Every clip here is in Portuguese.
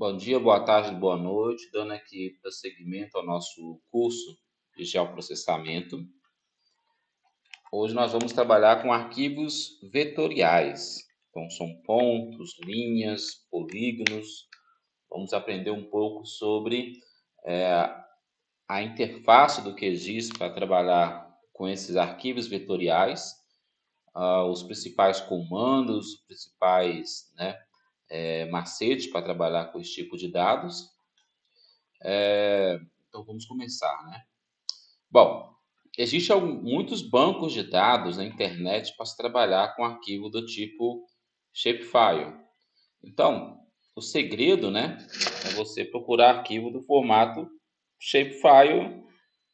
Bom dia, boa tarde, boa noite. Dando aqui prosseguimento ao nosso curso de geoprocessamento. Hoje nós vamos trabalhar com arquivos vetoriais. Então, são pontos, linhas, polígonos. Vamos aprender um pouco sobre a interface do QGIS para trabalhar com esses arquivos vetoriais, os principais comandos, os principais macetes para trabalhar com esse tipo de dados. Então, vamos começar, né? Bom, existem muitos bancos de dados na internet para se trabalhar com arquivo do tipo shapefile. Então, o segredo, né, é você procurar arquivo do formato shapefile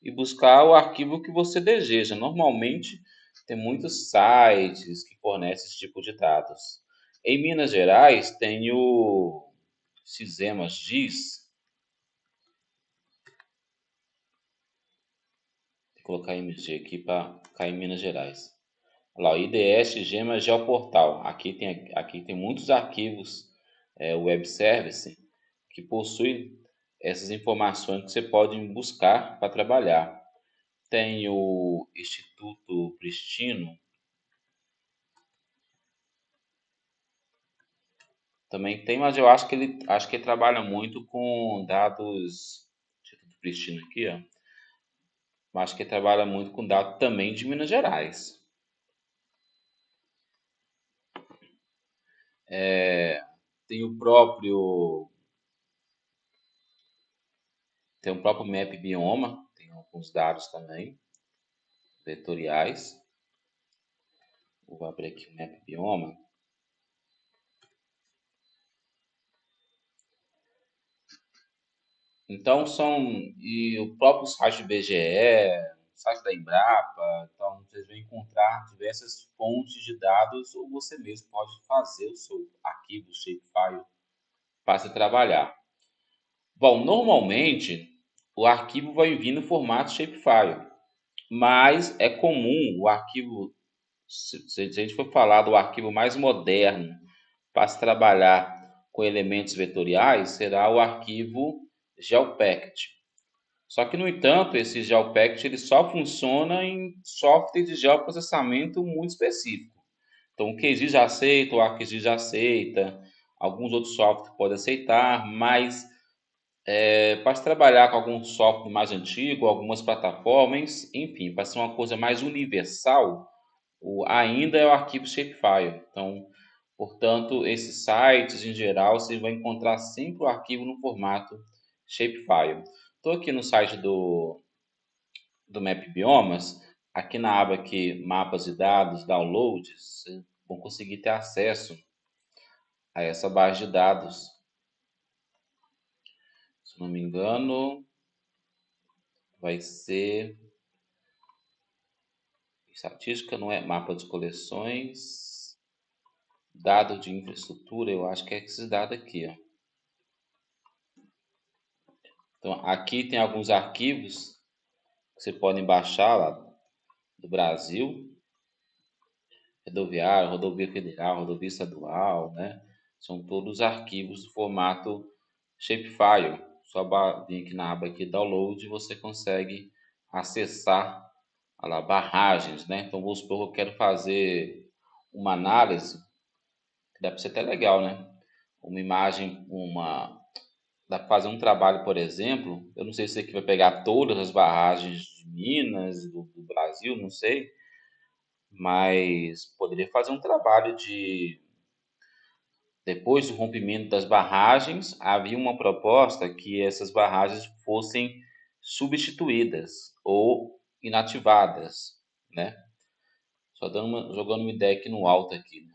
e buscar o arquivo que você deseja. Normalmente, tem muitos sites que fornecem esse tipo de dados. Em Minas Gerais, tem o Sistemas GIS. Vou colocar MG aqui para cair em Minas Gerais. Olha lá, IDS Gema Geoportal. Aqui tem muitos arquivos web service que possuem essas informações que você pode buscar para trabalhar. Tem o Instituto Pristino. Também tem, mas eu acho que ele trabalha muito com dados. Instituto Pristino aqui, ó. Eu acho que ele trabalha muito com dados também de Minas Gerais. Tem o próprio Tem o próprio Map Bioma, tem alguns dados também, vetoriais. Vou abrir aqui o Map Bioma. Então, e o próprio site do IBGE, o site da Embrapa, então vocês vão encontrar diversas fontes de dados ou você mesmo pode fazer o seu arquivo shapefile para se trabalhar. Bom, normalmente o arquivo vai vir no formato shapefile, mas é comum o arquivo, se a gente for falar do arquivo mais moderno para se trabalhar com elementos vetoriais, será o arquivo GeoPact. Só que, no entanto, esse GeoPact ele só funciona em software de geoprocessamento muito específico. Então, o QGIS já aceita, o ArcGIS já aceita, alguns outros softwares podem aceitar, mas para se trabalhar com algum software mais antigo, algumas plataformas, enfim, para ser uma coisa mais universal, ainda é o arquivo shapefile. Então, portanto, esses sites em geral você vai encontrar sempre o arquivo no formato shapefile. Estou aqui no site do Map Biomas, aqui na aba aqui, mapas e dados, downloads, vocês vão conseguir ter acesso a essa base de dados. Se não me engano, vai ser estatística, não é? Mapa de coleções, dados de infraestrutura, eu acho que é esse dado aqui, ó. Então, aqui tem alguns arquivos que você pode baixar lá do Brasil, rodoviário, rodovia federal, rodovia estadual, né? São todos arquivos do formato shapefile. Só vir aqui na aba aqui, download, você consegue acessar lá, barragens, né? Então, vamos supor que eu quero fazer uma análise, que dá para ser até legal, né? Uma imagem, dá para fazer um trabalho, por exemplo, eu não sei se aqui vai pegar todas as barragens de Minas, do Brasil, não sei, mas poderia fazer um trabalho depois do rompimento das barragens, havia uma proposta que essas barragens fossem substituídas ou inativadas, né? Só jogando uma ideia aqui no alto aqui, né?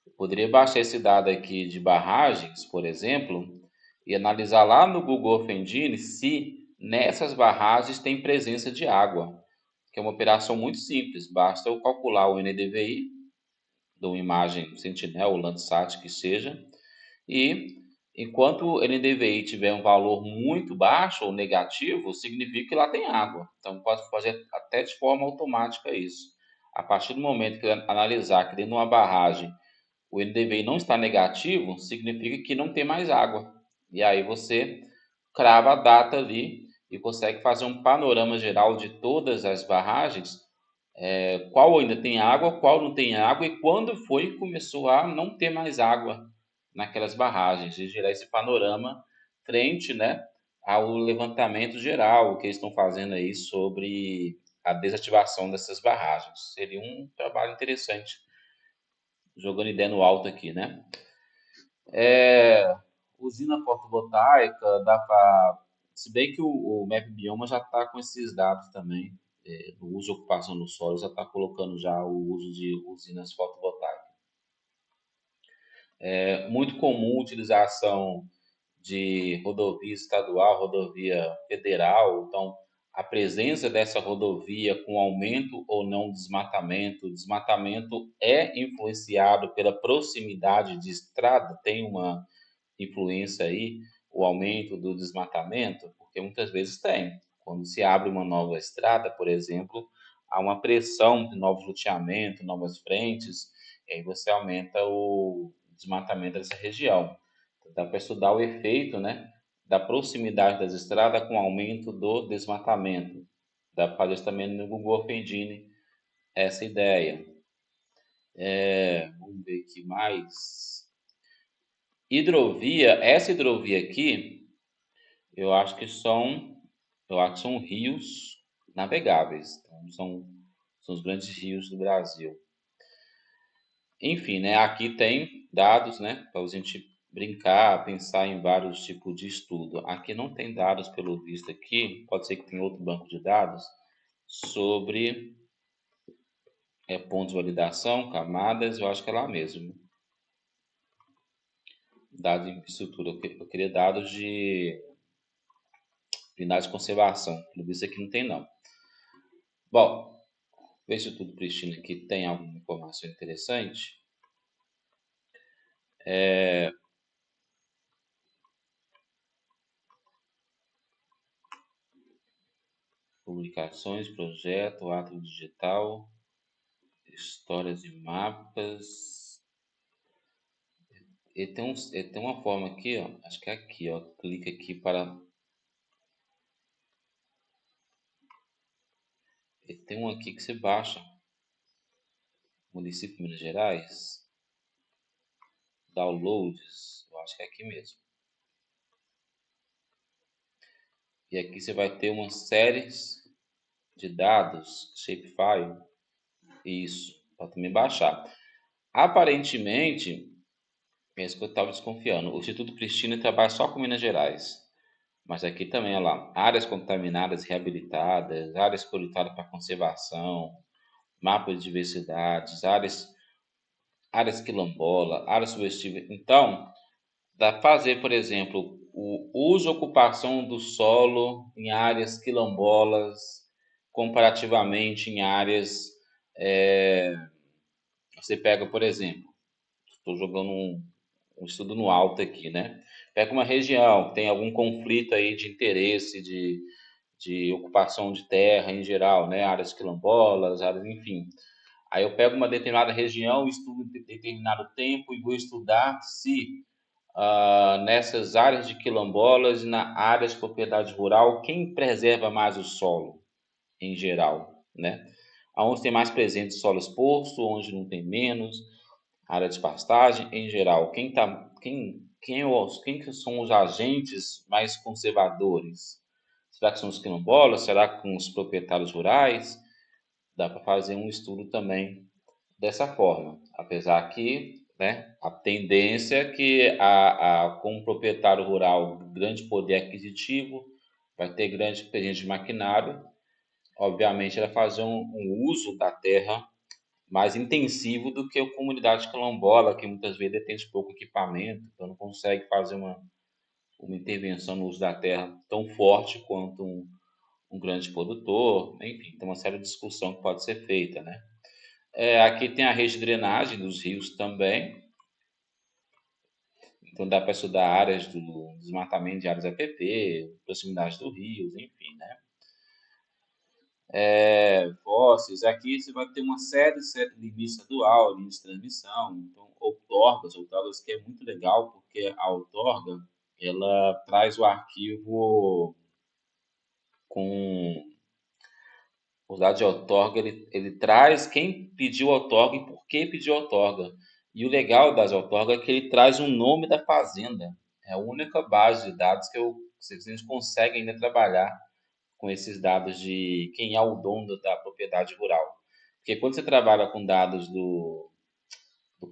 Eu poderia baixar esse dado aqui de barragens, por exemplo, e analisar lá no Google Earth Engine se nessas barragens tem presença de água, que é uma operação muito simples. Basta eu calcular o NDVI de uma imagem Sentinel ou Landsat que seja, e enquanto o NDVI tiver um valor muito baixo ou negativo, significa que lá tem água. Então pode fazer até de forma automática isso. A partir do momento que ele analisar que dentro de uma barragem o NDVI não está negativo, significa que não tem mais água. E aí você crava a data ali e consegue fazer um panorama geral de todas as barragens, qual ainda tem água, qual não tem água e quando foi que começou a não ter mais água naquelas barragens, e gerar esse panorama frente, né, ao levantamento geral que eles estão fazendo aí sobre a desativação dessas barragens. Seria um trabalho interessante, jogando ideia no alto aqui, né? Usina fotovoltaica, dá para. Se bem que o Map Bioma já está com esses dados também, o uso e ocupação do solo já está colocando já o uso de usinas fotovoltaicas. É muito comum a utilização de rodovia estadual, rodovia federal, então a presença dessa rodovia com aumento ou não do desmatamento, o desmatamento é influenciado pela proximidade de estrada, tem uma influência aí o aumento do desmatamento? Porque muitas vezes tem. Quando se abre uma nova estrada, por exemplo, há uma pressão de novos loteamentos, novas frentes, e aí você aumenta o desmatamento dessa região. Então, dá para estudar o efeito, né, da proximidade das estradas com o aumento do desmatamento. Dá para fazer isso também no Google Earth Engine essa ideia. Vamos ver aqui mais. Hidrovia, essa hidrovia aqui, eu acho que são, eu acho que são rios navegáveis. Então, são os grandes rios do Brasil. Enfim, né? Aqui tem dados, né? Para a gente brincar, pensar em vários tipos de estudo. Aqui não tem dados, pelo visto aqui. Pode ser que tenha outro banco de dados sobre pontos de validação, camadas. Eu acho que é lá mesmo. Dados de infraestrutura. Eu queria dados de unidade de conservação. Pelo visto aqui não tem não. Bom, o Instituto Pristina aqui tem alguma informação interessante. Publicações, projeto, ato digital, histórias e mapas. Ele tem uma forma aqui, ó, acho que é aqui, ó, clica aqui para. Ele tem um aqui que você baixa, município de Minas Gerais, downloads, eu acho que é aqui mesmo. E aqui você vai ter uma série de dados, shapefile, isso, para também baixar. Aparentemente, é isso que eu estava desconfiando. O Instituto Pristina trabalha só com Minas Gerais. Mas aqui também, olha lá, áreas contaminadas reabilitadas, áreas prioritárias para conservação, mapa de diversidades, áreas quilombola, áreas subjetivas. Então, dá para fazer, por exemplo, o uso e ocupação do solo em áreas quilombolas, comparativamente em áreas. é, Você pega, por exemplo, estou jogando um estudo no alto aqui, né? Pega uma região, tem algum conflito aí de interesse, de ocupação de terra em geral, né? Áreas quilombolas, áreas, enfim. Aí eu pego uma determinada região, estudo em determinado tempo e vou estudar se nessas áreas de quilombolas e na áreas de propriedade rural, quem preserva mais o solo em geral, né? Onde tem mais presente solo exposto, onde não tem menos, área de pastagem em geral. Quem que são os agentes mais conservadores? Será que são os quilombolas? Será que com os proprietários rurais? Dá para fazer um estudo também dessa forma. Apesar que, né, a tendência é que como proprietário rural, grande poder aquisitivo, vai ter grande presença de maquinário, obviamente ela fazer um uso da terra mais intensivo do que a comunidade quilombola, que muitas vezes tem pouco equipamento, então não consegue fazer uma intervenção no uso da terra tão forte quanto um grande produtor. Enfim, tem uma série de discussão que pode ser feita, né? Aqui tem a rede de drenagem dos rios também, então dá para estudar áreas do desmatamento de áreas APP, proximidade dos rios, enfim, né? Fósseis, aqui você vai ter uma série de limites estadual, linhas de transmissão, então outorgas que é muito legal, porque a outorga, ela traz o arquivo com os dados de outorga, ele traz quem pediu outorga e por que pediu outorga. E o legal das outorga é que ele traz o nome da fazenda. É a única base de dados que a gente consegue ainda trabalhar com esses dados de quem é o dono da propriedade rural. Porque quando você trabalha com dados do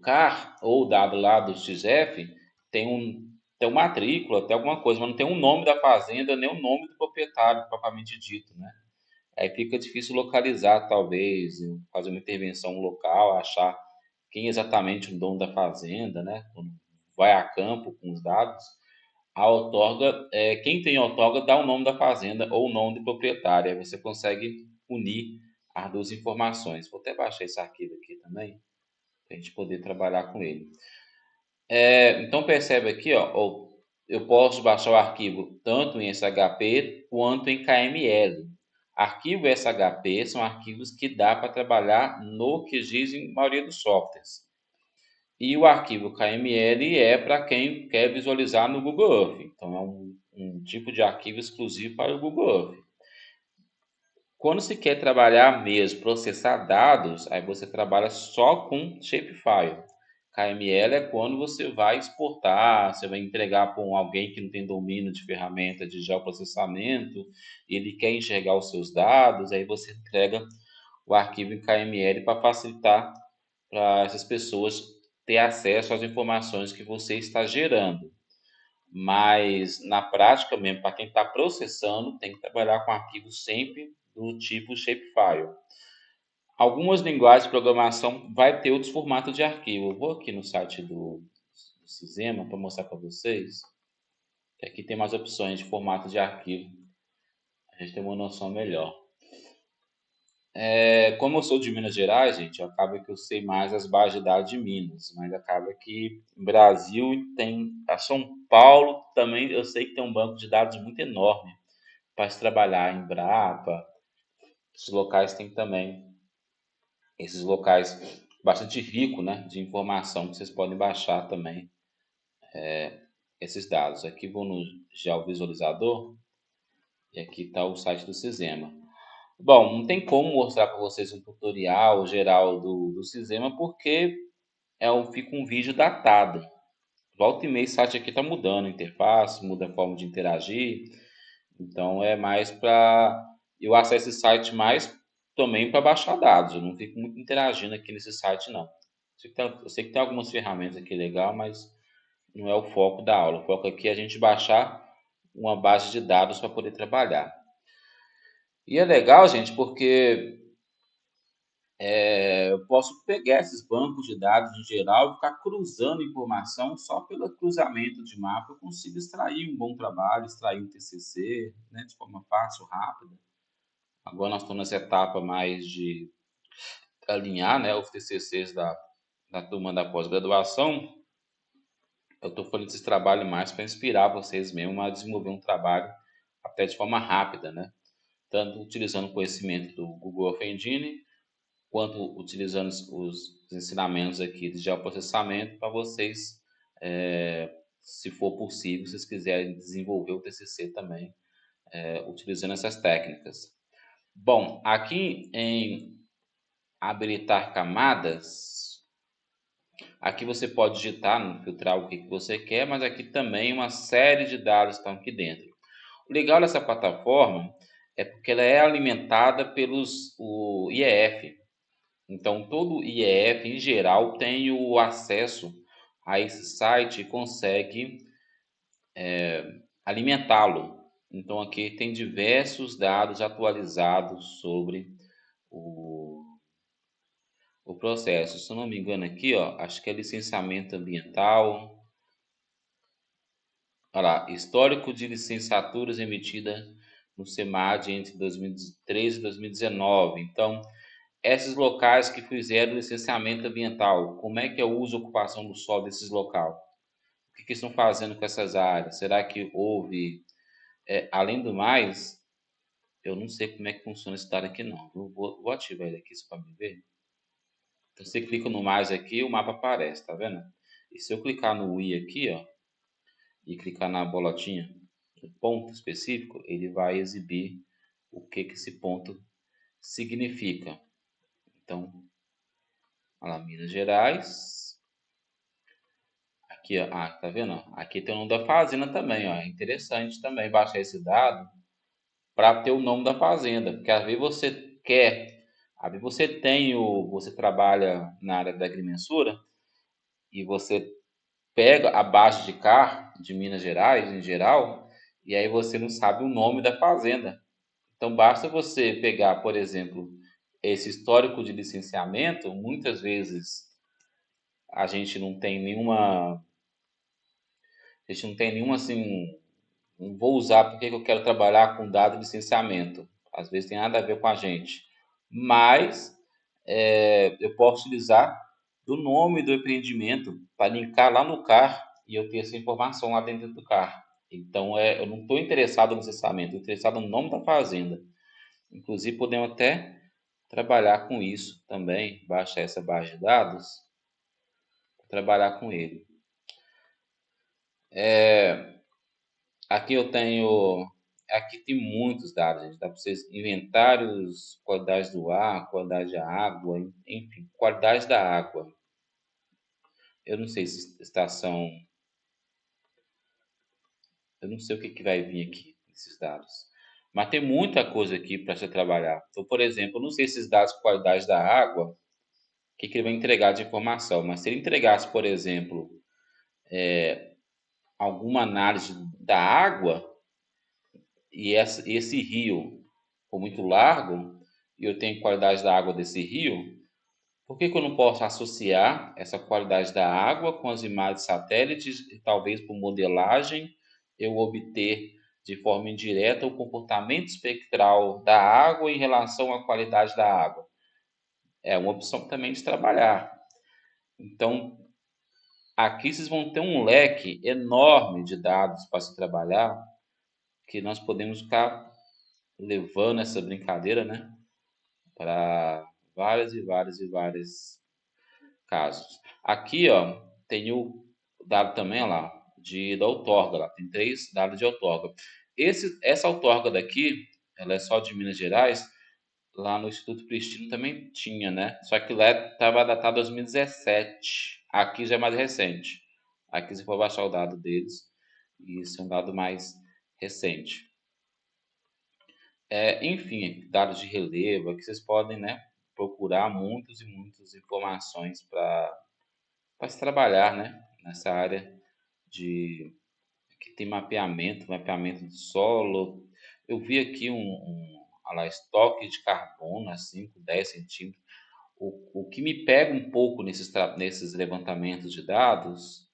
CAR ou dado lá do XF, tem uma matrícula, tem alguma coisa, mas não tem o nome da fazenda nem o nome do proprietário propriamente dito, né? Aí fica difícil localizar, talvez, fazer uma intervenção local, achar quem é exatamente o dono da fazenda, né? Quando vai a campo com os dados, a outorga, quem tem outorga dá o nome da fazenda ou o nome do proprietário. Aí você consegue unir as duas informações. Vou até baixar esse arquivo aqui também, para a gente poder trabalhar com ele. Então percebe aqui, ó, eu posso baixar o arquivo tanto em SHP quanto em KML. Arquivo SHP são arquivos que dá para trabalhar no QGIS em maioria dos softwares. E o arquivo KML é para quem quer visualizar no Google Earth. Então é um tipo de arquivo exclusivo para o Google Earth. Quando se quer trabalhar mesmo, processar dados, aí você trabalha só com shapefile. KML é quando você vai exportar, você vai entregar para alguém que não tem domínio de ferramenta de geoprocessamento, ele quer enxergar os seus dados, aí você entrega o arquivo em KML para facilitar para essas pessoas ter acesso às informações que você está gerando. Mas na prática mesmo, para quem está processando, tem que trabalhar com arquivos sempre do tipo shapefile. Algumas linguagens de programação vai ter outros formatos de arquivo. Eu vou aqui no site do Cisema para mostrar para vocês. Aqui tem mais opções de formato de arquivo. A gente tem uma noção melhor. Como eu sou de Minas Gerais, gente, acaba que eu sei mais as bases de dados de Minas, mas acaba que o Brasil tem, a São Paulo também, eu sei que tem um banco de dados muito enorme para se trabalhar em Brapa. Esses locais têm também esses locais bastante rico, né, de informação que vocês podem baixar também esses dados. Aqui vou no geovisualizador e aqui está o site do Cisema. Bom, não tem como mostrar para vocês um tutorial geral do Cisema porque fica um vídeo datado. Volta e meia esse site aqui está mudando a interface, muda a forma de interagir. Então é mais para eu acesso esse site mais também para baixar dados. Eu não fico muito interagindo aqui nesse site não. Eu sei que tem algumas ferramentas aqui legal, mas não é o foco da aula. O foco aqui é a gente baixar uma base de dados para poder trabalhar. E é legal, gente, porque eu posso pegar esses bancos de dados em geral e ficar cruzando informação só pelo cruzamento de mapa. Eu consigo extrair um bom trabalho, extrair um TCC, né, de forma fácil, rápida. Agora nós estamos nessa etapa mais de alinhar, né, os TCCs da turma da pós-graduação. Eu estou fazendo esse trabalho mais para inspirar vocês mesmo a desenvolver um trabalho até de forma rápida, né? Tanto utilizando o conhecimento do Google Earth Engine, quanto utilizando os ensinamentos aqui de geoprocessamento para vocês, se for possível, se vocês quiserem desenvolver o TCC também, utilizando essas técnicas. Bom, aqui em habilitar camadas, aqui você pode digitar, filtrar o que você quer, mas aqui também uma série de dados estão aqui dentro. O legal dessa plataforma é porque ela é alimentada pelos o IEF. Então, todo IEF, em geral, tem o acesso a esse site e consegue alimentá-lo. Então, aqui tem diversos dados atualizados sobre o, o processo. Se eu não me engano aqui, ó, acho que é licenciamento ambiental. Olha lá, histórico de licenciaturas emitidas no SEMAD entre 2013 e 2019. Então, esses locais que fizeram licenciamento ambiental, como é que é o uso e ocupação do solo desses locais? O que estão fazendo com essas áreas? Será que houve... além do mais, eu não sei como é que funciona esse dado aqui não. Eu vou ativar ele aqui só para me ver. Então, você clica no mais aqui, o mapa aparece, tá vendo? E se eu clicar no i aqui, ó, e clicar na bolotinha, no ponto específico, ele vai exibir o que esse ponto significa. Então, olha lá, Minas Gerais. Aqui, ó, tá vendo? Aqui tem o nome da fazenda também, ó. É interessante também baixar esse dado para ter o nome da fazenda, porque às vezes você quer, às vezes você trabalha na área da agrimensura e você pega a baixa de carro de Minas Gerais em geral, e aí você não sabe o nome da fazenda. Então basta você pegar, por exemplo, esse histórico de licenciamento, muitas vezes a gente não tem nenhuma, assim, não vou usar porque eu quero trabalhar com dado de licenciamento. Às vezes tem nada a ver com a gente. Mas eu posso utilizar do nome do empreendimento para linkar lá no CAR e eu ter essa informação lá dentro do CAR. Então, eu não estou interessado no licenciamento, estou interessado no nome da fazenda. Inclusive, podemos até trabalhar com isso também, baixar essa base de dados, trabalhar com ele. Aqui eu tenho. Aqui tem muitos dados, gente. Dá para vocês inventários, qualidade do ar, qualidade da água, enfim, qualidade da água. Eu não sei se estação. Eu não sei o que vai vir aqui nesses dados. Mas tem muita coisa aqui para você trabalhar. Então, por exemplo, eu não sei esses dados de qualidade da água, o que ele vai entregar de informação. Mas se ele entregasse, por exemplo, alguma análise da água, e esse rio for muito largo, e eu tenho qualidade da água desse rio, por que eu não posso associar essa qualidade da água com as imagens satélites e talvez por modelagem eu obter de forma indireta o comportamento espectral da água em relação à qualidade da água? É uma opção também de trabalhar. Então, aqui vocês vão ter um leque enorme de dados para se trabalhar, que nós podemos ficar levando essa brincadeira, né, para vários e vários e vários casos. Aqui, ó, tem o dado também, ó lá, da outorga, lá, tem 3 dados de outorga. Essa outorga daqui, ela é só de Minas Gerais, lá no Instituto Pristino também tinha, né? Só que lá estava datado 2017. Aqui já é mais recente. Aqui você pode baixar o dado deles, e isso é um dado mais recente. Enfim, dados de relevo, aqui vocês podem, né, procurar muitas e muitas informações para se trabalhar, né, nessa área de que tem mapeamento de solo. Eu vi aqui olha lá, estoque de carbono a 5, 10 centímetros. O que me pega um pouco nesses levantamentos de dados,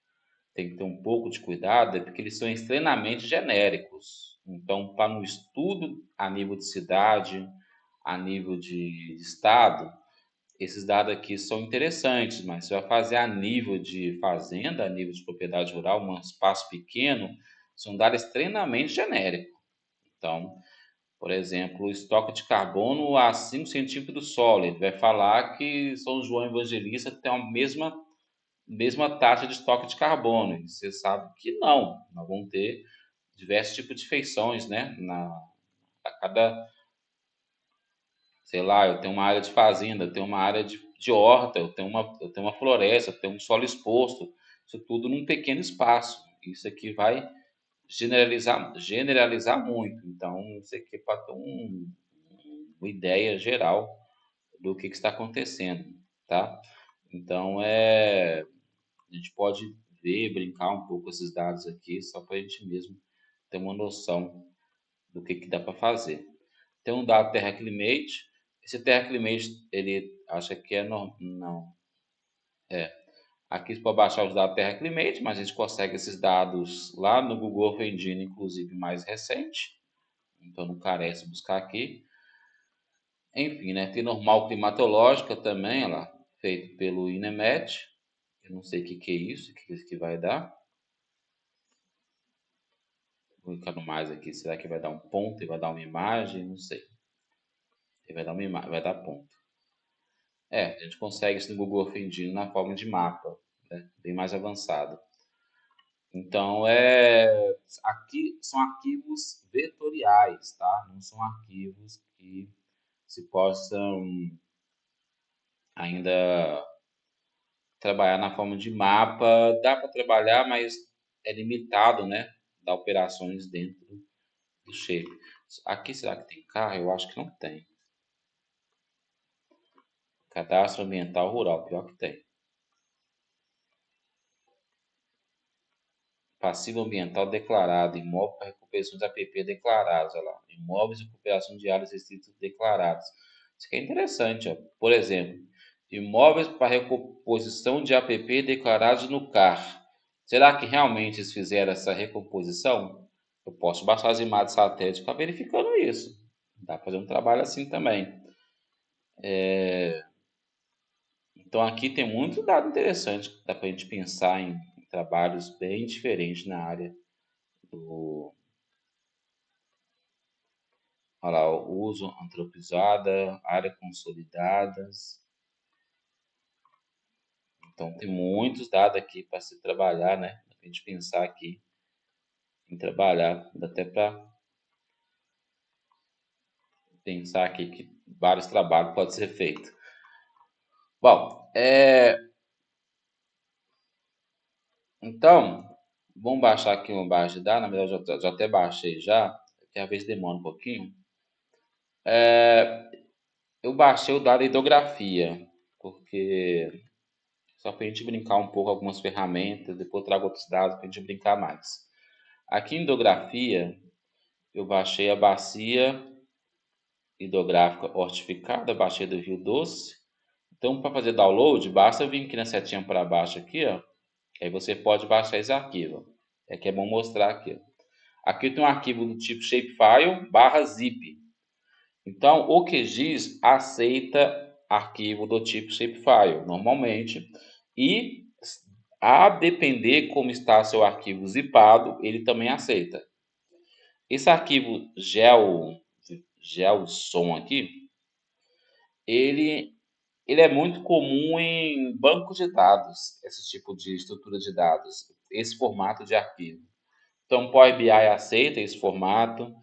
tem que ter um pouco de cuidado, é porque eles são extremamente genéricos. Então, para um estudo a nível de cidade, a nível de estado, esses dados aqui são interessantes, mas se vai fazer a nível de fazenda, a nível de propriedade rural, um espaço pequeno, são dados extremamente genéricos. Então, por exemplo, o estoque de carbono a 5 centímetros do solo, ele vai falar que São João Evangelista tem a mesma taxa de estoque de carbono. E você sabe que não, nós vamos ter diversos tipos de feições, né? A cada, sei lá, eu tenho uma área de fazenda, eu tenho uma área de horta, eu tenho uma floresta, eu tenho um solo exposto, isso tudo num pequeno espaço. Isso aqui vai generalizar muito. Então, isso aqui é para ter uma ideia geral do que está acontecendo, tá? Então, a gente pode ver, brincar um pouco com esses dados aqui, só para a gente mesmo ter uma noção do que dá para fazer. Tem um dado Terra Climate. Esse Terra Climate, ele acha que não. Aqui para baixar os dados Terra Climate, mas a gente consegue esses dados lá no Google Earth Engine, inclusive mais recente. Então não carece buscar aqui. Enfim, né? Tem normal climatológica também, lá, feito pelo INEMET. Eu não sei o que é isso, o que isso vai dar. Vou clicar no mais aqui. Será que vai dar um ponto e vai dar uma imagem? Não sei. Ele vai dar uma imagem, vai dar ponto. A gente consegue isso no Google Earth Engine na forma de mapa, né? Bem mais avançado. Então, aqui são arquivos vetoriais, tá? Não são arquivos que se possam ainda trabalhar na forma de mapa. Dá para trabalhar, mas é limitado, né? Dá operações dentro do shape. Aqui, será que tem carro? Eu acho que não tem. Cadastro ambiental rural, pior que tem. Passivo ambiental declarado, imóvel para recuperação de APP declarados, olha lá. Imóveis de recuperação de áreas restritas declarados. Isso aqui é interessante, ó. Por exemplo, imóveis para recomposição de APP declarados no CAR. Será que realmente eles fizeram essa recomposição? Eu posso baixar as imagens de satélite para verificando isso. Dá para fazer um trabalho assim também. Então aqui tem muito dado interessante. Dá para a gente pensar em trabalhos bem diferentes na área do, olha lá, o uso antropizada, área consolidadas. Então tem muitos dados aqui para se trabalhar, né? Para a gente pensar aqui em trabalhar, dá até para pensar aqui que vários trabalhos podem ser feitos. Bom, então, vamos baixar aqui uma base de dados. Na verdade, eu já até baixei já, que às vezes demora um pouquinho. Eu baixei o dado da hidrografia, porque só para a gente brincar um pouco algumas ferramentas, depois eu trago outros dados para a gente brincar mais. Aqui em hidrografia, eu baixei a bacia hidrográfica hortificada, baixei do Rio Doce. Então, para fazer download, basta vir aqui na setinha para baixo aqui, ó. Aí você pode baixar esse arquivo. É que é bom mostrar aqui. Aqui tem um arquivo do tipo shapefile/zip. Então, o QGIS aceita arquivo do tipo shapefile, normalmente, e a depender como está seu arquivo zipado, ele também aceita. Esse arquivo GeoSom aqui, ele, ele é muito comum em bancos de dados, esse tipo de estrutura de dados, esse formato de arquivo. Então, Power BI aceita esse formato.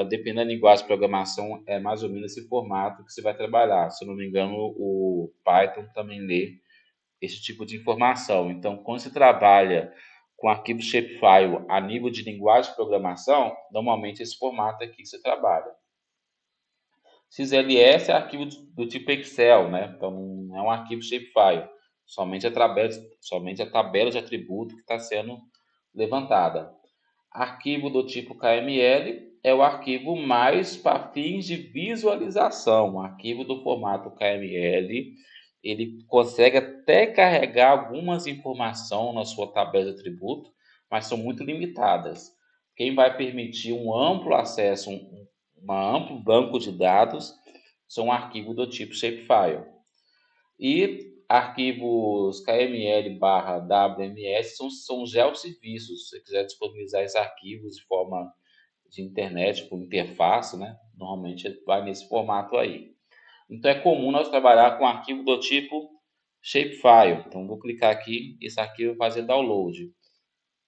Dependendo da linguagem de programação, é mais ou menos esse formato que você vai trabalhar. Se eu não me engano, o Python também lê esse tipo de informação. Então, quando você trabalha com arquivo shapefile a nível de linguagem de programação, normalmente esse formato aqui que você trabalha. XLS é arquivo do tipo Excel, né? Então, não é um arquivo shapefile. Somente a tabela de atributo que está sendo levantada. Arquivo do tipo KML é o arquivo mais para fins de visualização. O arquivo do formato KML, ele consegue até carregar algumas informações na sua tabela de atributo, mas são muito limitadas. Quem vai permitir um amplo acesso, um amplo banco de dados, são arquivos do tipo shapefile. E arquivos KML/WMS são geoserviços. Se você quiser disponibilizar esses arquivos de forma de internet, por interface, né? Normalmente vai nesse formato aí. Então é comum nós trabalhar com arquivo do tipo shapefile. Então vou clicar aqui, esse arquivo vai fazer download.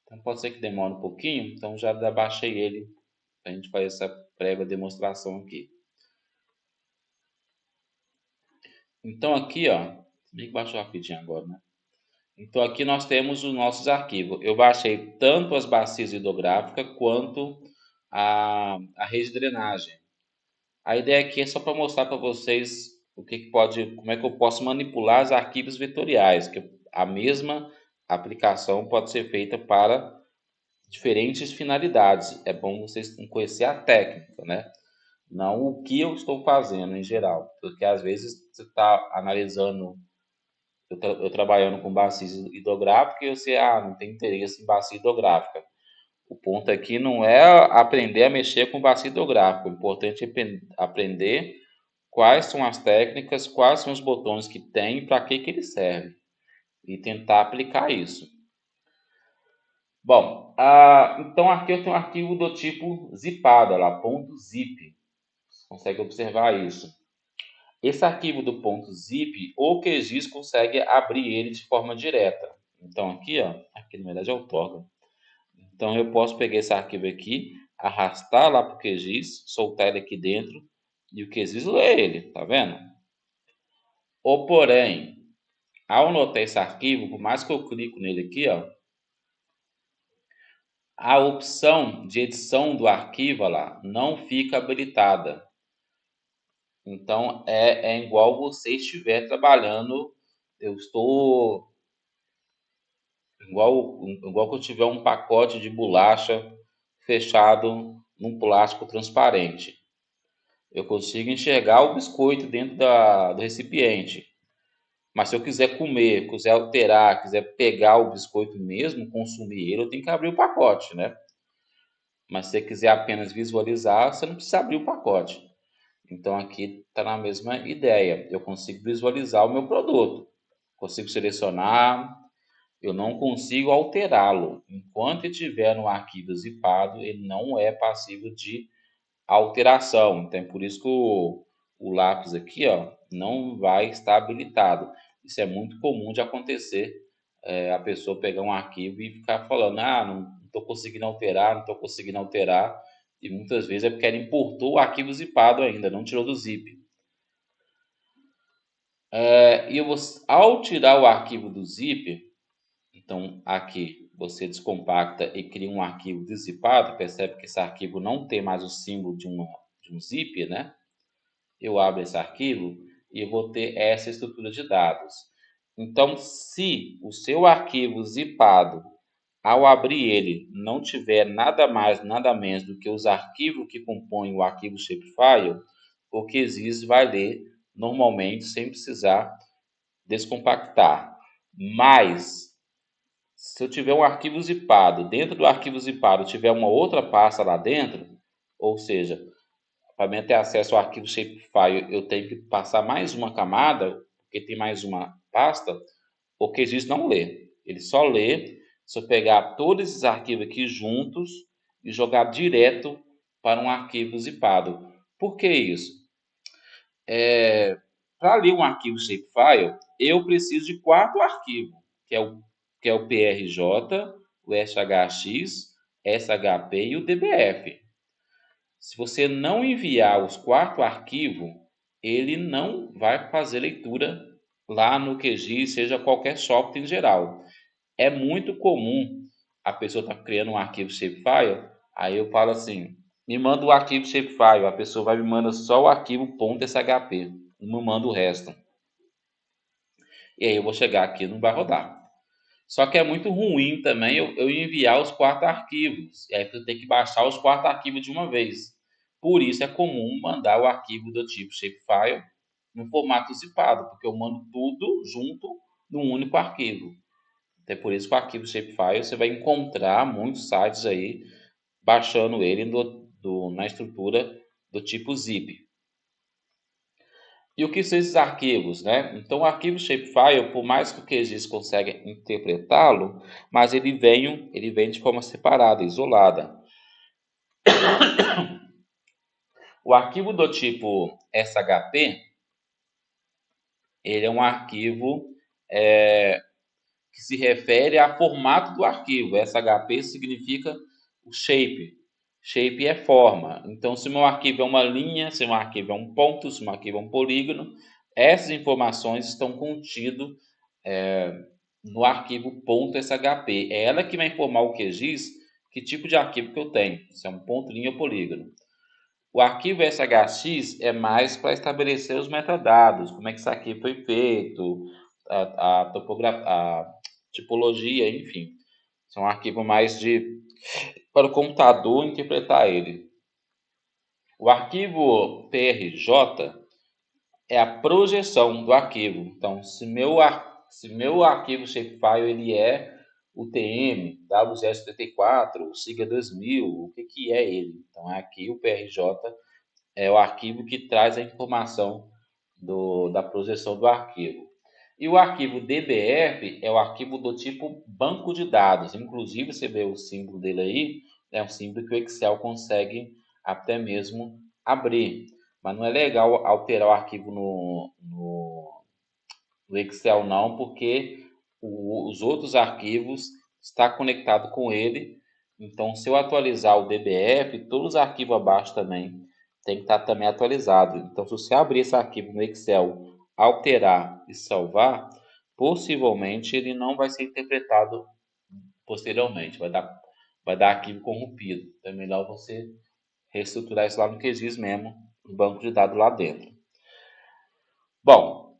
Então pode ser que demore um pouquinho, então já baixei ele para a gente fazer essa prévia demonstração aqui. Então aqui, ó, bem que baixou rapidinho agora, né? Então aqui nós temos os nossos arquivos. Eu baixei tanto as bacias hidrográficas quanto a rede de drenagem. A ideia aqui é só para mostrar para vocês como é que eu posso manipular os arquivos vetoriais, que a mesma aplicação pode ser feita para diferentes finalidades. É bom vocês conhecer a técnica, né? Não o que eu estou fazendo em geral, porque às vezes você está analisando, eu trabalhando com bacia hidrográfica e você não tem interesse em bacia hidrográfica. O ponto aqui não é aprender a mexer com bacia hidrográfica, o importante é aprender quais são as técnicas, quais são os botões que tem, para que ele serve e tentar aplicar isso. Bom, então aqui eu tenho um arquivo do tipo zipado, lá, .zip. Você consegue observar isso. Esse arquivo do .zip, o QGIS consegue abrir ele de forma direta. Então aqui, ó, aqui na verdade é o torga. Então eu posso pegar esse arquivo aqui, arrastar lá para o QGIS, soltar ele aqui dentro e o QGIS lê ele, tá vendo? Ou porém, ao anotar esse arquivo, por mais que eu clico nele aqui, ó, a opção de edição do arquivo lá não fica habilitada. Então é igual você estiver trabalhando, eu estou igual que eu tiver um pacote de bolacha fechado num plástico transparente. Eu consigo enxergar o biscoito dentro do recipiente. Mas se eu quiser comer, quiser alterar, quiser pegar o biscoito mesmo, consumir ele, eu tenho que abrir o pacote, né? Mas se você quiser apenas visualizar, você não precisa abrir o pacote. Então aqui está na mesma ideia. Eu consigo visualizar o meu produto, consigo selecionar, eu não consigo alterá-lo. Enquanto ele estiver no arquivo zipado, ele não é passível de alteração. Então, é por isso que o lápis aqui, ó, não vai estar habilitado. Isso é muito comum de acontecer, a pessoa pegar um arquivo e ficar falando, não estou conseguindo alterar, não estou conseguindo alterar. E muitas vezes é porque ela importou o arquivo zipado ainda, não tirou do zip. E ao tirar o arquivo do zip, então aqui você descompacta e cria um arquivo zipado, percebe que esse arquivo não tem mais o símbolo de um zip, né? Eu abro esse arquivo e eu vou ter essa estrutura de dados. Então, se o seu arquivo zipado, ao abrir ele, não tiver nada mais, nada menos do que os arquivos que compõem o arquivo shapefile, o QGIS vai ler normalmente sem precisar descompactar. Mas, se eu tiver um arquivo zipado, dentro do arquivo zipado tiver uma outra pasta lá dentro, ou seja, para mim ter acesso ao arquivo shapefile, eu tenho que passar mais uma camada, porque tem mais uma pasta, o QGIS não lê. Ele só lê se eu pegar todos esses arquivos aqui juntos e jogar direto para um arquivo zipado. Por que isso? Para ler um arquivo shapefile, eu preciso de 4 arquivos, que é o PRJ, o SHX, SHP e o DBF. Se você não enviar os 4 arquivos, ele não vai fazer leitura lá no QGIS, seja qualquer software em geral. É muito comum a pessoa estar criando um arquivo shapefile, aí eu falo assim, me manda o arquivo shapefile, a pessoa vai me mandar só o arquivo .shp, não me manda o resto. E aí eu vou chegar aqui e não vai rodar. Só que é muito ruim também eu enviar os 4 arquivos. E aí você tem que baixar os 4 arquivos de uma vez. Por isso é comum mandar o arquivo do tipo shapefile no formato zipado, porque eu mando tudo junto num único arquivo. É por isso que o arquivo shapefile você vai encontrar muitos sites aí baixando ele na estrutura do tipo zip. E o que são esses arquivos, né? Então, o arquivo shapefile, por mais que o QGIS consiga interpretá-lo, mas ele vem de forma separada, isolada. O arquivo do tipo SHP, ele é um arquivo que se refere ao formato do arquivo. SHP significa o shape. Shape é forma. Então, se o meu arquivo é uma linha, se o meu arquivo é um ponto, se o meu arquivo é um polígono, essas informações estão contidas no arquivo .shp. É ela que vai informar o QGIS que tipo de arquivo que eu tenho, se é um ponto, linha ou polígono. O arquivo SHX é mais para estabelecer os metadados, como é que isso aqui foi feito, a tipologia, enfim. São um arquivo mais para o computador interpretar ele. O arquivo PRJ é a projeção do arquivo. Então, se meu arquivo shapefile ele é UTM, WZ74, SIGA 2000, o que é ele? Então, aqui o PRJ é o arquivo que traz a informação da projeção do arquivo. E o arquivo DBF é o arquivo do tipo banco de dados. Inclusive, você vê o símbolo dele aí, é um símbolo que o Excel consegue até mesmo abrir. Mas não é legal alterar o arquivo no Excel não, porque os outros arquivos está conectado com ele. Então, se eu atualizar o DBF, todos os arquivos abaixo também tem que estar também atualizado. Então, se você abrir esse arquivo no Excel, alterar e salvar, possivelmente ele não vai ser interpretado posteriormente, vai dar arquivo corrompido. Então, é melhor você reestruturar isso lá no QGIS mesmo, no banco de dados lá dentro. Bom,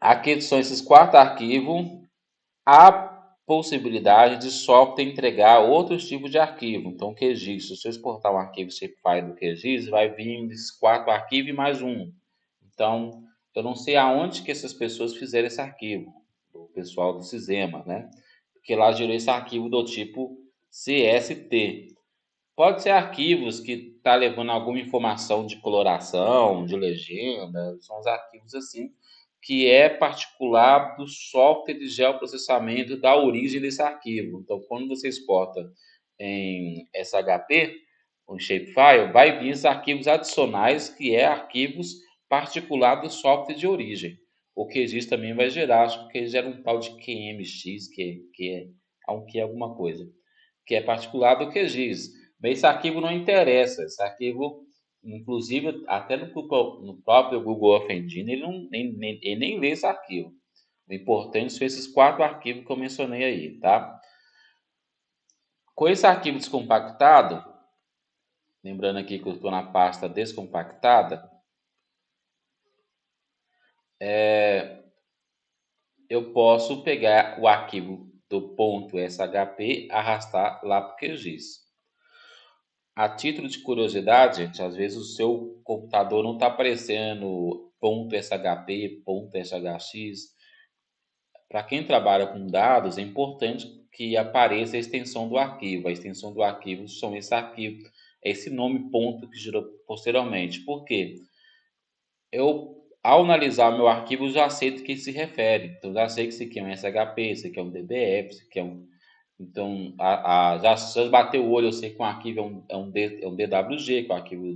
aqui são esses 4 arquivos. Há possibilidade de software entregar outros tipos de arquivo. Então, o QGIS, se você exportar um arquivo shapefile do QGIS, vai vir esses 4 arquivos e mais um. Então, eu não sei aonde que essas pessoas fizeram esse arquivo, o pessoal do Cisema, né? Porque lá gerou esse arquivo do tipo CST. Pode ser arquivos que tá levando alguma informação de coloração, de legenda, são os arquivos assim, que é particular do software de geoprocessamento da origem desse arquivo. Então, quando você exporta em SHP, um shapefile, vai vir os arquivos adicionais, que é arquivos particular do software de origem. O QGIS também vai gerar, acho que gera um tal de QMX, que é alguma coisa, que é particular do QGIS. Mas esse arquivo não interessa. Esse arquivo, inclusive, até no próprio Google Earth Engine, ele nem lê esse arquivo. O importante são esses 4 arquivos que eu mencionei aí, tá? Com esse arquivo descompactado, lembrando aqui que eu estou na pasta descompactada, eu posso pegar o arquivo do ponto .shp, arrastar lá para o QGIS. A título de curiosidade, gente, às vezes o seu computador não está aparecendo .shp, .shx. Para quem trabalha com dados, é importante que apareça a extensão do arquivo. A extensão do arquivo são esse arquivo, esse nome ponto que gerou posteriormente. Por quê? Ao analisar o meu arquivo, já sei do que se refere. Então, já sei que isso aqui é um SHP, isso aqui é um DBF, isso aqui é um. Então, já bateu o olho, eu sei que um arquivo é um DWG, que é o arquivo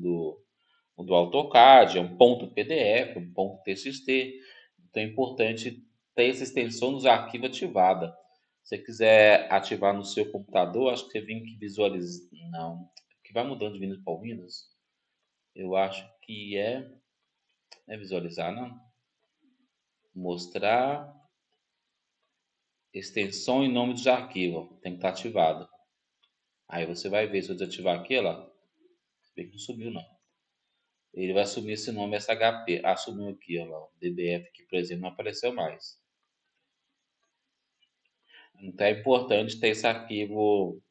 do AutoCAD, é um ponto PDF, um ponto TXT. Então, é importante ter essa extensão dos arquivos ativada. Se você quiser ativar no seu computador, acho que você vem que visualiza. Não, que vai mudando de Windows para Windows. Eu acho que é visualizar, não? Mostrar extensão e nome dos arquivos. Tem que estar ativado. Aí você vai ver, se eu desativar aqui, ó, você vê que não subiu, não. Ele vai assumir esse nome SHP. Assumiu aqui, ó, lá, o DBF, que por exemplo não apareceu mais. Então é importante ter esse arquivo,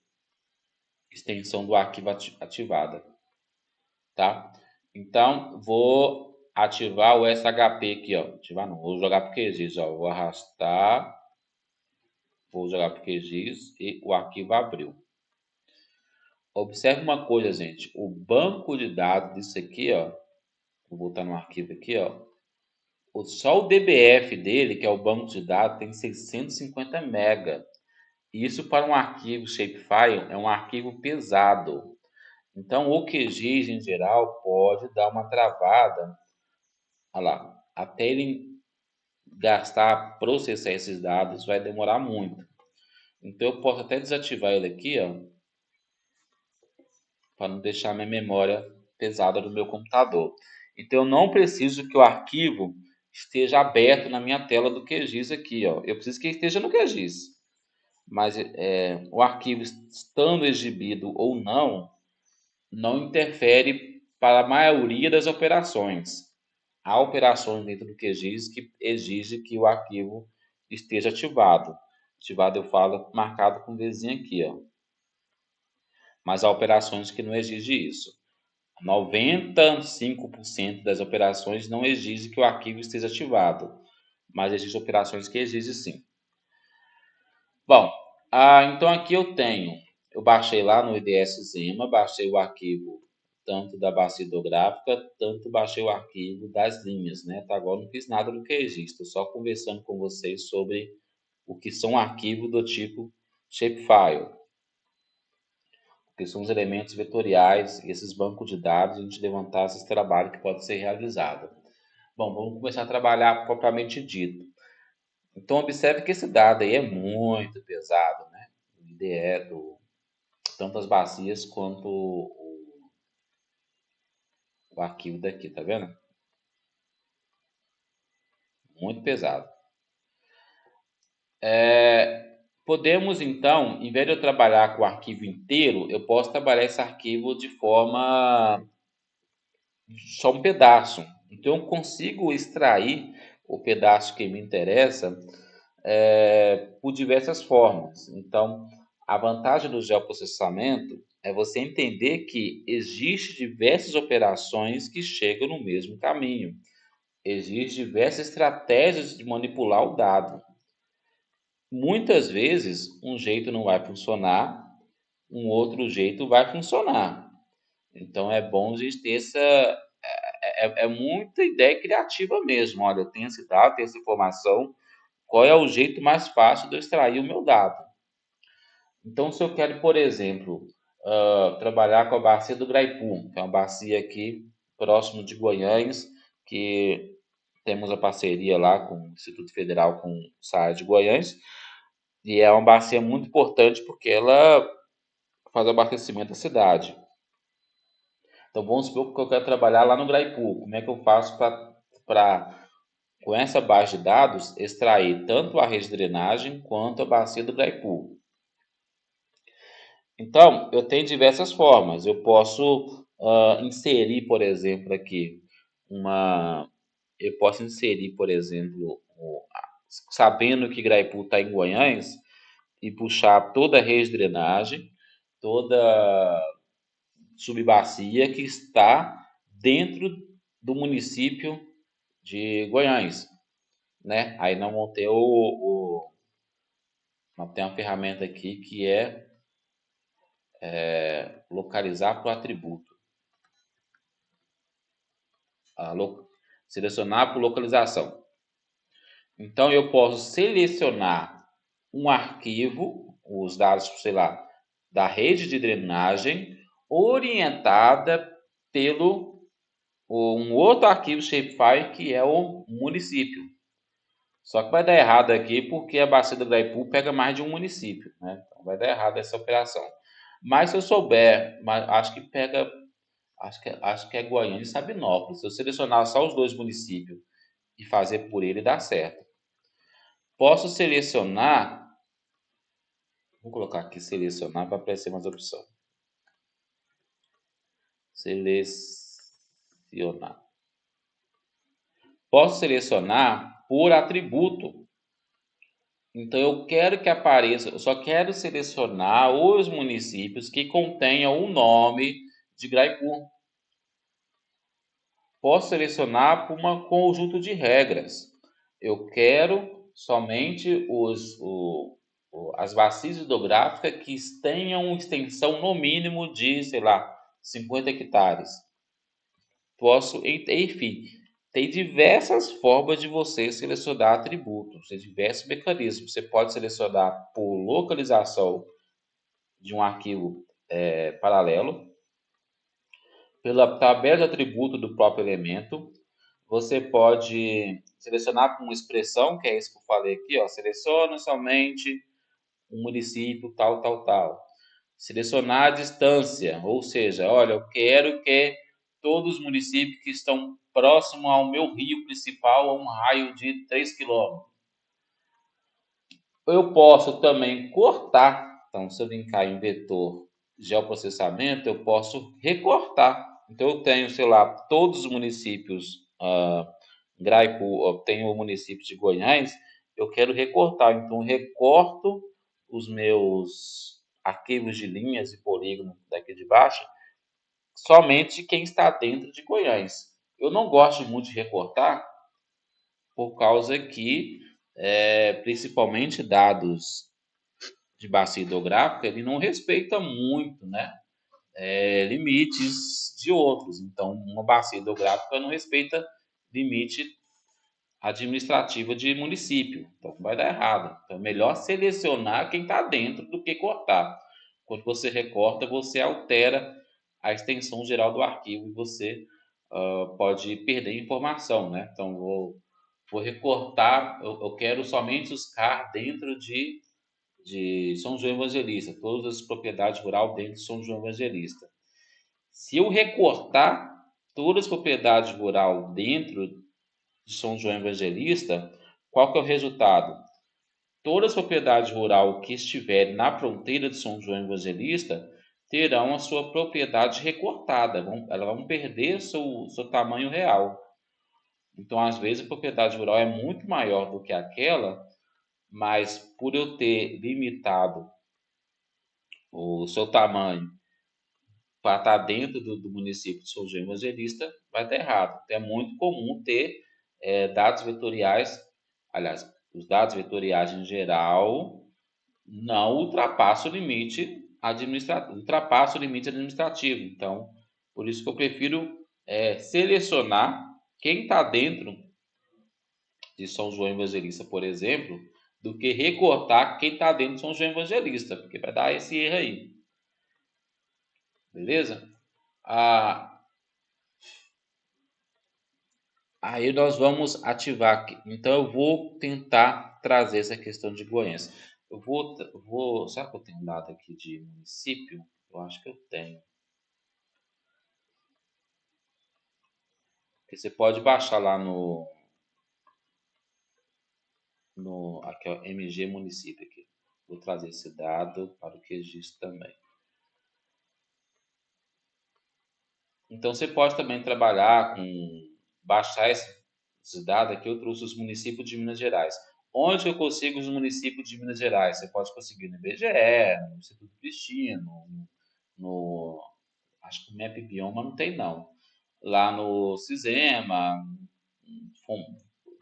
extensão do arquivo ativada, tá? Então vou ativar o SHP aqui, ó. Ativar não, vou jogar para o QGIS, ó. Vou arrastar, vou jogar para o QGIS e o arquivo abriu. Observe uma coisa, gente. O banco de dados disso aqui, ó. Vou voltar no arquivo aqui, ó. Só o DBF dele, que é o banco de dados, tem 650 MB. Isso para um arquivo shapefile é um arquivo pesado. Então, o QGIS em geral pode dar uma travada, olha lá, até ele gastar, processar esses dados, vai demorar muito. Então, eu posso até desativar ele aqui, ó, para não deixar minha memória pesada do meu computador. Então, eu não preciso que o arquivo esteja aberto na minha tela do QGIS aqui, ó. Eu preciso que ele esteja no QGIS. Mas o arquivo estando exibido ou não interfere para a maioria das operações. Há operações dentro do QGIS que exige que o arquivo esteja ativado. Ativado eu falo marcado com desenho aqui, ó. Mas há operações que não exigem isso. 95% das operações não exige que o arquivo esteja ativado, mas existem operações que exigem sim. Bom, então aqui eu baixei lá no IDS Zema, baixei o arquivo tanto da bacia hidrográfica, tanto baixei o arquivo das linhas, né? Tá, agora não fiz nada do que existe, estou só conversando com vocês sobre o que são arquivos do tipo shapefile, que são os elementos vetoriais, esses bancos de dados, a gente levantar esse trabalho que pode ser realizado. Bom, vamos começar a trabalhar propriamente dito. Então, observe que esse dado aí é muito pesado, né? O IDE tanto as bacias quanto o arquivo daqui, tá vendo? Muito pesado. Podemos, então, em vez de eu trabalhar com o arquivo inteiro, eu posso trabalhar esse arquivo de forma só um pedaço. Então, eu consigo extrair o pedaço que me interessa por diversas formas. Então, a vantagem do geoprocessamento é você entender que existe diversas operações que chegam no mesmo caminho. Existem diversas estratégias de manipular o dado. Muitas vezes, um jeito não vai funcionar, um outro jeito vai funcionar. Então, é bom a gente ter muita ideia criativa mesmo. Olha, eu tenho esse dado, tenho essa informação, qual é o jeito mais fácil de eu extrair o meu dado? Então, se eu quero, por exemplo, trabalhar com a bacia do Graipu, que é uma bacia aqui próximo de Guanhães, que temos a parceria lá com o Instituto Federal, com o SAE de Guanhães, e é uma bacia muito importante porque ela faz o abastecimento da cidade. Então, vamos supor que eu quero trabalhar lá no Graipu. Como é que eu faço para com essa base de dados, extrair tanto a rede de drenagem quanto a bacia do Graipu? Então, eu tenho diversas formas. Eu posso inserir, por exemplo, aqui uma. Eu posso inserir, por exemplo, sabendo que Graipu está em Guanhães, e puxar toda a rede de drenagem, toda subbacia que está dentro do município de Guanhães, né? Aí nós vamos ter nós temos uma ferramenta aqui que é localizar por atributo. A selecionar por localização. Então, eu posso selecionar um arquivo, os dados, sei lá, da rede de drenagem, orientada pelo um outro arquivo shapefile que é o município. Só que vai dar errado aqui porque a bacia do Graipu pega mais de um município, né? Então vai dar errado essa operação. Mas se eu souber, acho que pega, acho que é Goiânia e Sabinópolis. Se eu selecionar só os dois municípios e fazer por ele, dá certo. Posso selecionar, vou colocar aqui selecionar para aparecer mais opção. Selecionar. Posso selecionar por atributo. Então, eu quero que apareça, eu só quero selecionar os municípios que contenham o nome de Graipu. Posso selecionar por um conjunto de regras. Eu quero somente as bacias hidrográficas que tenham extensão no mínimo de, sei lá, 50 hectares. Posso, enfim, tem diversas formas de você selecionar atributos, tem diversos mecanismos. Você pode selecionar por localização de um arquivo paralelo, pela tabela de atributo do próprio elemento. Você pode selecionar com uma expressão, que é isso que eu falei aqui, ó, seleciona somente um município tal, tal, tal. Selecionar a distância, ou seja, olha, eu quero que todos os municípios que estão próximos ao meu rio principal, a um raio de 3 quilômetros. Eu posso também cortar, então se eu brincar em vetor geoprocessamento, eu posso recortar. Então eu tenho, sei lá, todos os municípios Graipu, eu tenho o município de Goiás, eu quero recortar, então recorto os meus arquivos de linhas e polígono daqui de baixo, somente quem está dentro de Goiás. Eu não gosto muito de recortar, por causa que, principalmente dados de bacia hidrográfica, ele não respeita muito, né, limites de outros. Então, uma bacia hidrográfica não respeita limite administrativa de município. Então, vai dar errado. Então, é melhor selecionar quem está dentro do que cortar. Quando você recorta, você altera a extensão geral do arquivo e você pode perder informação, né? Então, vou vou recortar, eu quero somente os CAR dentro de São João Evangelista, todas as propriedades rurais dentro de São João Evangelista. Se eu recortar todas as propriedades rurais dentro de São João Evangelista, qual que é o resultado? Todas as propriedades rurais que estiverem na fronteira de São João Evangelista terão a sua propriedade recortada, elas vão perder seu tamanho real. Então, às vezes, a propriedade rural é muito maior do que aquela, mas por eu ter limitado o seu tamanho para estar dentro do município de São João Evangelista, vai estar errado. Então, é muito comum ter dados vetoriais, aliás, os dados vetoriais em geral não ultrapassam o limite administrativo. Então, por isso que eu prefiro selecionar quem está dentro de São João Evangelista, por exemplo, do que recortar quem está dentro de São João Evangelista, porque vai dar esse erro aí. Beleza? Aí nós vamos ativar aqui. Então eu vou tentar trazer essa questão de Goiás. Será que eu tenho um dado aqui de município? Eu acho que eu tenho. Porque você pode baixar lá no aqui, ó, MG município aqui. Vou trazer esse dado para o QGIS também. Então você pode também trabalhar com baixar esses dados aqui. Eu trouxe os municípios de Minas Gerais. Onde eu consigo os municípios de Minas Gerais? Você pode conseguir no IBGE, no Instituto Cristino, no acho que o Map Bioma não tem não. Lá no Cisema,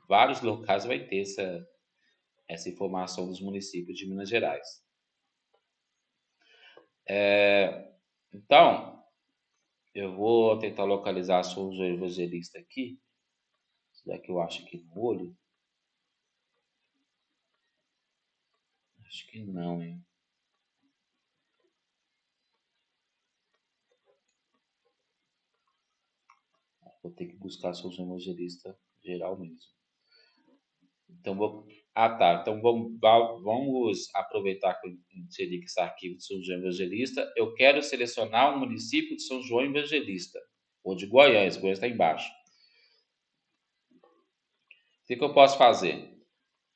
vários locais vai ter essa informação dos municípios de Minas Gerais. Então, eu vou tentar localizar a São João Evangelista aqui. Isso daqui eu acho aqui no olho. Acho que não, hein? Vou ter que buscar São João Evangelista geral mesmo. Então, tá. Então, vamos aproveitar que eu inseri esse arquivo de São João Evangelista. Eu quero selecionar o município de São João Evangelista, ou de Goiás. Goiás está embaixo. O que eu posso fazer?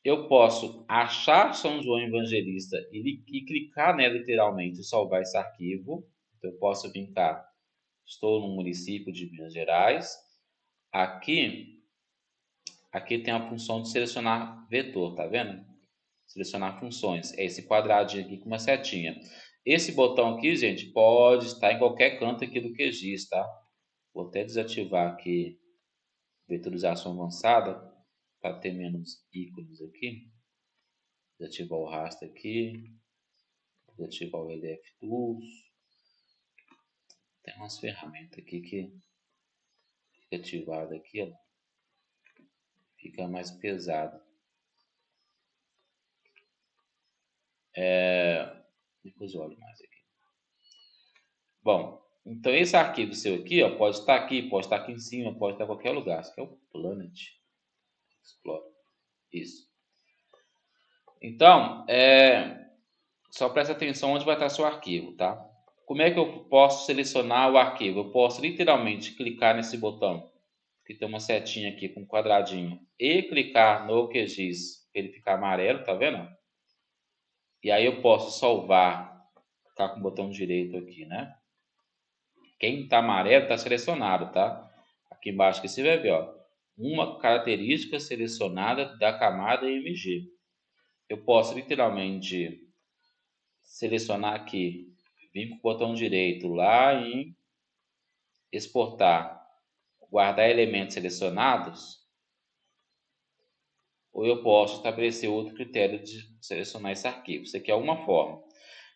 Eu posso achar São João Evangelista e clicar nela literalmente e salvar esse arquivo. Então, eu posso vir cá. Estou no município de Minas Gerais. Aqui tem a função de selecionar vetor, tá vendo? Selecionar funções. É esse quadradinho aqui com uma setinha. Esse botão aqui, gente, pode estar em qualquer canto aqui do QGIS, tá? Vou até desativar aqui vetorização avançada para ter menos ícones aqui. Desativar o raster aqui. Desativar o LF Tools. Tem umas ferramentas aqui que fica ativada aqui, ó. Fica mais pesado. Depois eu olho mais aqui. Bom, então esse arquivo seu aqui, ó, pode estar aqui em cima, pode estar em qualquer lugar. Isso aqui é o Planet Explorer. Isso. Então, só presta atenção onde vai estar seu arquivo, tá? Como é que eu posso selecionar o arquivo? Eu posso literalmente clicar nesse botão, que tem uma setinha aqui com um quadradinho, e clicar no QGIS, para ele ficar amarelo, tá vendo? E aí eu posso salvar, ficar com o botão direito aqui, né? Quem está amarelo está selecionado, tá? Aqui embaixo que você vai ver, ó, uma característica selecionada da camada MG. Eu posso literalmente selecionar aqui, vir com o botão direito lá em exportar, guardar elementos selecionados, ou eu posso estabelecer outro critério de selecionar esse arquivo. Isso aqui é uma forma.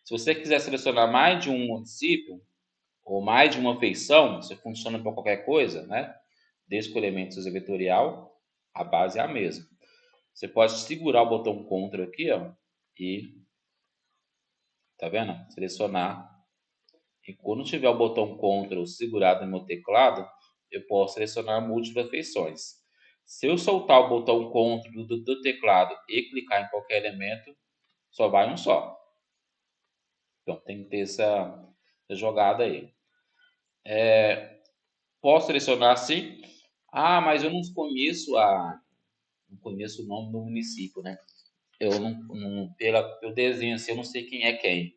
Se você quiser selecionar mais de um município, ou mais de uma feição, isso funciona para qualquer coisa, né? Desde que o elemento seja vetorial, a base é a mesma. Você pode segurar o botão Ctrl aqui, ó, e tá vendo? Selecionar. E quando tiver o botão Ctrl segurado no meu teclado, eu posso selecionar múltiplas feições. Se eu soltar o botão CTRL do teclado e clicar em qualquer elemento, só vai um só. Então tem que ter essa jogada aí. Posso selecionar assim? Ah, mas eu não conheço o nome do município, né? Eu pelo desenho assim, eu não sei quem é quem.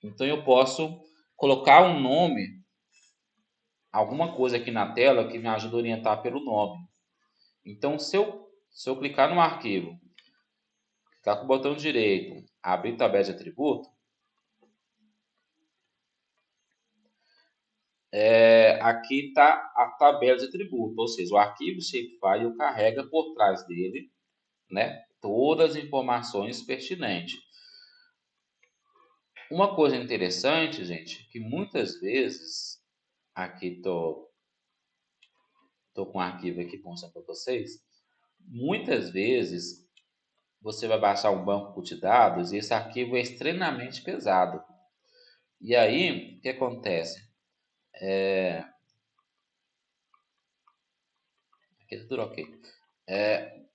Então eu posso colocar um nome, alguma coisa aqui na tela que me ajuda a orientar pelo nome. Então se eu clicar no arquivo, clicar com o botão direito, abrir tabela de atributo, aqui está a tabela de atributo, ou seja, o arquivo Shapefile eu carrega por trás dele, né, todas as informações pertinentes. Uma coisa interessante, gente, que muitas vezes, aqui tô com um arquivo aqui mostrando para vocês, muitas vezes você vai baixar um banco de dados e esse arquivo é extremamente pesado. E aí, o que acontece? Aqui é tudo ok.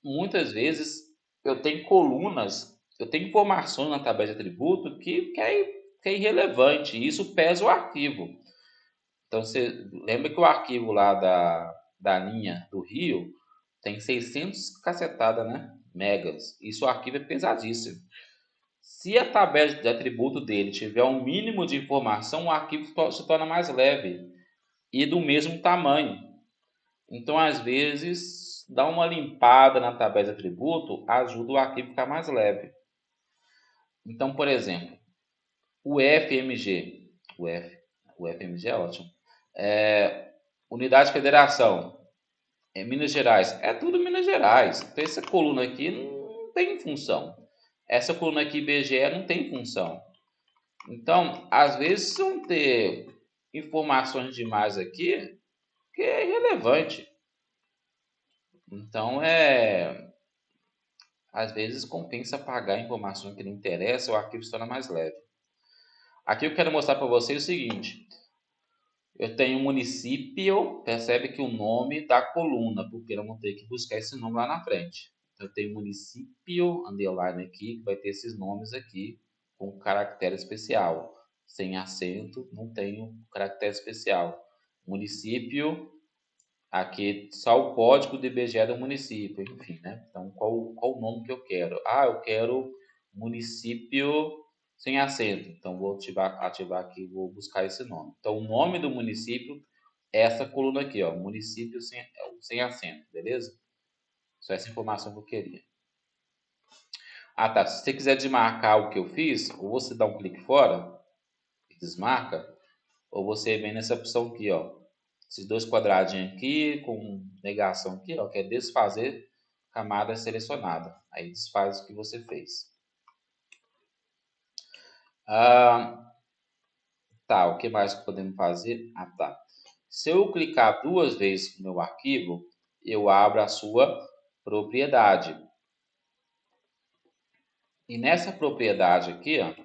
Muitas vezes eu tenho colunas, eu tenho informações na tabela de atributo que é irrelevante, e isso pesa o arquivo. Então, você lembra que o arquivo lá da linha do Rio tem 600 cacetada, né? Megas. Isso o arquivo é pesadíssimo. Se a tabela de atributo dele tiver um mínimo de informação, o arquivo se torna mais leve e do mesmo tamanho. Então, às vezes, dar uma limpada na tabela de atributo ajuda o arquivo a ficar mais leve. Então, por exemplo, o FMG, o FMG é ótimo. Unidade de Federação, Minas Gerais, é tudo Minas Gerais. Então, essa coluna aqui não tem função. Essa coluna aqui, IBGE, não tem função. Então, às vezes, vão ter informações demais aqui que é irrelevante. Então, às vezes compensa apagar a informação que não interessa, o arquivo se torna mais leve. Aqui eu quero mostrar para vocês o seguinte. Eu tenho um município, percebe que o nome da coluna, porque eu vou ter que buscar esse nome lá na frente. Eu tenho município, underline aqui, que vai ter esses nomes aqui, com caractere especial. Sem acento, não tenho caractere especial. Município, aqui só o código do IBGE do município, enfim, né? Então, qual o nome que eu quero? Ah, eu quero município sem acento. Então, vou ativar aqui, vou buscar esse nome. Então, o nome do município é essa coluna aqui, ó, município sem acento, beleza? Só essa informação que eu queria. Ah, tá. Se você quiser desmarcar o que eu fiz, ou você dá um clique fora e desmarca, ou você vem nessa opção aqui, ó. Esses dois quadradinhos aqui, com negação aqui, ó, que é desfazer camada selecionada. Aí desfaz o que você fez. Tá, o que mais que podemos fazer? Ah, tá. Se eu clicar duas vezes no meu arquivo, eu abro a sua propriedade. E nessa propriedade aqui, ó,